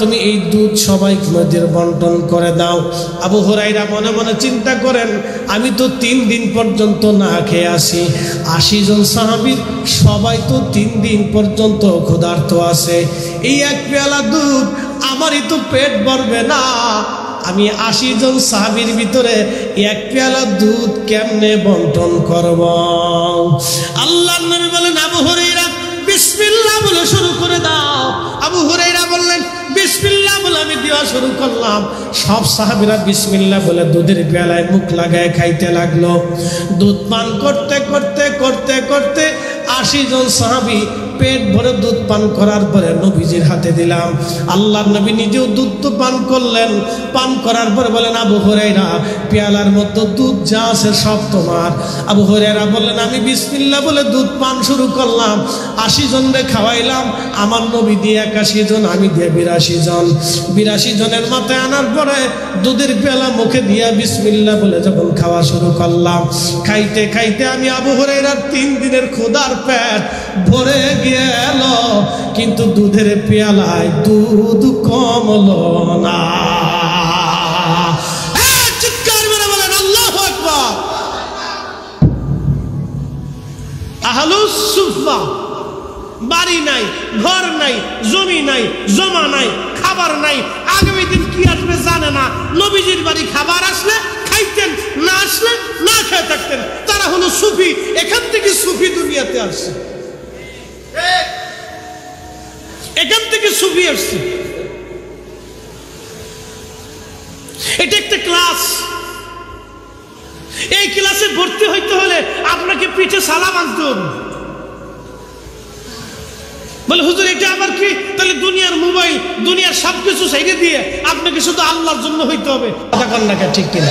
তুমি এই দুধ সবাইকে মধ্যে বন্টন করে দাও। আবু হুরায়রা মনে মনে চিন্তা করেন, আমি তো 3 দিন পর্যন্ত না খেয়ে আসি, 80 জন সাহাবীর সবাই তো 3 দিন পর্যন্ত ক্ষুধার্ত আছে, এই 1 পেয়ালা দুধ আমারই তো পেট ভরবে না। আমি 80 জন সাহাবীর ভিতরে 1 পেয়ালা দুধ কেমনে বন্টন করব? আল্লাহর নবী বলেন, আবু হুরায়রা বিসমিল্লাহ বলে শুরু করে দাও। আবু হুরায়রা বললেন, বিসমিল্লাহ বলে আমি দেওয়া শুরু করলাম। সব সাহাবীরা বিসমিল্লাহ বলে দুধের পেয়ালায় মুখ লাগায় খাইতে লাগলো। দুধ পান করতে করতে করতে করতে 80 জন সাহাবী পেট ভরে দুধ পান করার পরে নবীজির হাতে দিলাম। আল্লাহর নবী নিজেও দুধ তো পান করলেন। পান করার পরে বলেন, আবু হুরায়রা পেয়ালার মধ্যে দুধ যা আছে সব তোমার। আবু হুরায়রা বললেন, আমি বিসমিল্লাহ বলে দুধ পান শুরু করলাম, 80 জনরে খাওয়াইলাম। আমার নবী দিয়ে 81 জন, আমি দিয়ে 82 জন। 82 জনের মাথায় আনার পরে দুধের পেয়ালা মুখে দিয়া বিসমিল্লাহ বলে যখন খাওয়া শুরু করলাম, খাইতে খাইতে আমি আবু হুরায়রার 3 দিনের ক্ষুধার পেট ভরে গেল, কিন্তু দুধের পেয়ালায় দুধ কমলো না। চিৎকার মেরে বলেন আল্লাহু আকবার। আহলুস সুফা, বাড়ি নাই, ঘর নাই, জমি নাই, জমা নাই, খাবার নাই, আগামী দিন কি আসবে জানে না। নবীজির বাড়ি খাবার আসলে খাইতেন, না আসলে না খেয়ে থাকতেন। তারা হলো সুফি। এখান থেকে সুফি দুনিয়াতে আসছে, এখান থেকে সুফি আসছে। এটা একটা ক্লাস। এই ক্লাসে ভর্তি হইতে হলে আপনাকে পিঠে সালাম আনতে হবে। বলে হুজুর এটা আবার কি? তাহলে দুনিয়ার মোবাইল, দুনিয়ার সবকিছু ছেড়ে দিয়ে আপনাকে শুধু আল্লাহর জন্য হইতে হবে। ঠিক কিনা?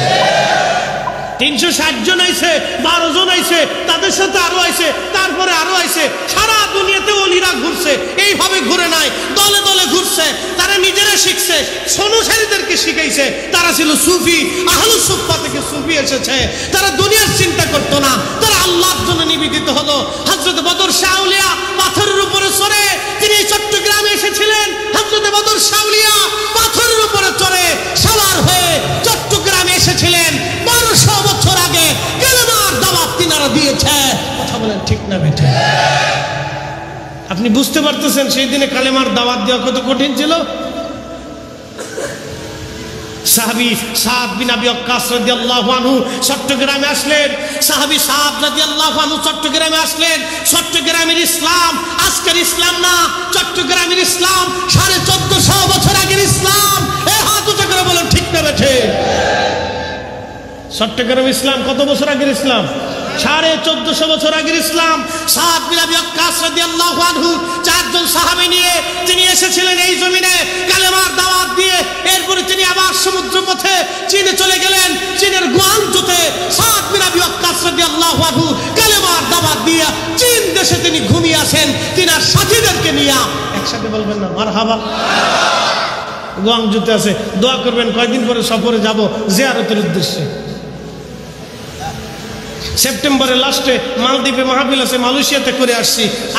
360 জন আইছে, 12 জন আইছে, তাদের সাথে আরো আইছে, তারপরে আরো আইছে। সারা দুনিয়াতে ওলিরা ঘুরছে, এইভাবে ঘুরে নাই, দলে দলে ঘুরছে। তারা নিজেরা শিখছে, অনুসারীদেরকে শিখাইছে। তারা ছিল সুফি, আহলুস সুফা থেকে সুফি এসেছে। তারা দুনিয়ার চিন্তা করতো না, তারা আল্লাহর জন্য নিবেদিত হলো। হযরত বদর শাহ আউলিয়া পাথরের উপরে চড়ে তিনি চট্টগ্রামে এসেছিলেন। হযরত বদর শাহ আউলিয়া পাথরের উপরে চড়ে সাওয়ার হয়ে চট্টগ্রামে এসেছিলেন। 1200 বছর আগে কালেমার দাওয়াত তিনারা দিয়েছে। কথা বলেন ঠিক না বেঠিক? আপনি বুঝতে পারতেছেন সেই দিনে কালেমার দাওয়াত দেওয়া কত কঠিন ছিল? সাহাবী সাদ বিন আবি ওয়াক্কাস রাদিয়াল্লাহু আনহু চট্টগ্রামে আসলেন। সাহাবী সাদ রাদিয়াল্লাহু আনহু চট্টগ্রামে আসলেন। চট্টগ্রামের ইসলাম আজকের ইসলাম না, চট্টগ্রামের ইসলাম 1450 বছর আগের ইসলাম। এই হাত উঁচু করে বলেন ঠিক না বেঠিক? চট্টগ্রাম ইসলাম কত বছর আগের ইসলাম? 1450 বছর আগের ইসলাম। সাদ বিন আবি ওয়াক্কাস রাদিয়াল্লাহু আনহু 4 জন সাহাবী নিয়ে তিনি এসেছিলেন এই জমিনে কালেমার দাওয়াত দিয়ে। এরপরে তিনি আবার সমুদ্র পথে চীনে চলে গেলেন। চীনের গুয়াংজুতে সাদ বিন আবি ওয়াক্কাস রাদিয়াল্লাহু আনহু কালেমার দাওয়াত দিয়ে চীন দেশে তিনি ঘুমিয়ে আসেন তিনার সাথীদেরকে নিয়ে। একসাথে বলবেন না মারহাবা? গুয়াংজুতে আছে, দোয়া করবেন কয়েকদিন পরে সফরে যাব জিয়ারতের উদ্দেশ্যে। সেপ্টেম্বরের লাস্টে মালদ্বীপে মাহফিল আছে, মালয়েশিয়াতে করে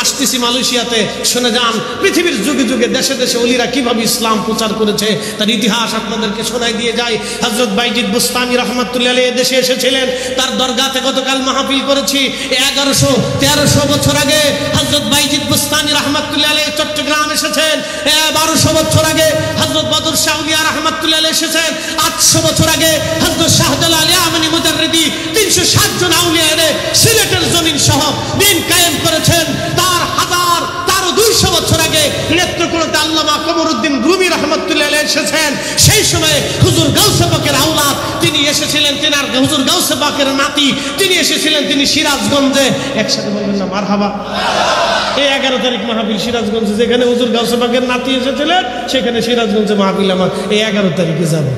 আসতেছি মালয়েশিয়াতে। শুনে যান পৃথিবীর যুগে যুগে দেশে দেশে ওলিরা কিভাবে ইসলাম প্রচার করেছে তার ইতিহাস আপনাদেরকে শোনাই দিয়ে যায়। হযরত বাইজিদ বুস্তামি রহমাতুল্লাহ আলাইহি দেশে এসেছিলেন। তার দরগাতে গতকাল মাহফিল করেছি। 1100-1300 বছর আগে হযরত বাইজিদ বুস্তামি রহমাতুল্লাহ আলাইহি চট্টগ্রাম এসেছেন। 1200 বছর আগে হযরত বদর শাহ আউলিয়া রহমাতুল্লাহ আলাইহি এসেছেন। 800 বছর আগে হযরত শাহজালাল ইয়ামানি মুজাররিদি 360 জন আউলিয়া এনে সিলেটের জমিন সহ দিন কায়েম করেছেন। তার 200 বছর আগে নেত্রকোনাতে আল্লামা কমরউদ্দিন রুমি রহমাতুল্লাহ আলাইহি এসেছেন। সেই সময় হুজুর গাউসে পাকের আওলাদ তিনি এসেছিলেন। তিনার হুজুর গাউসে পাকের নাতি তিনি এসেছিলেন, তিনি সিরাজগঞ্জে। একসাথে বলবেন না মারহাবা? এই 11 তারিখ মাহফিল সিরাজগঞ্জে, যেখানে হুজুর গাউসে পাকের নাতি এসেছিলেন সেখানে সিরাজগঞ্জে মাহফিল। আমার এই 11 তারিখে যাব।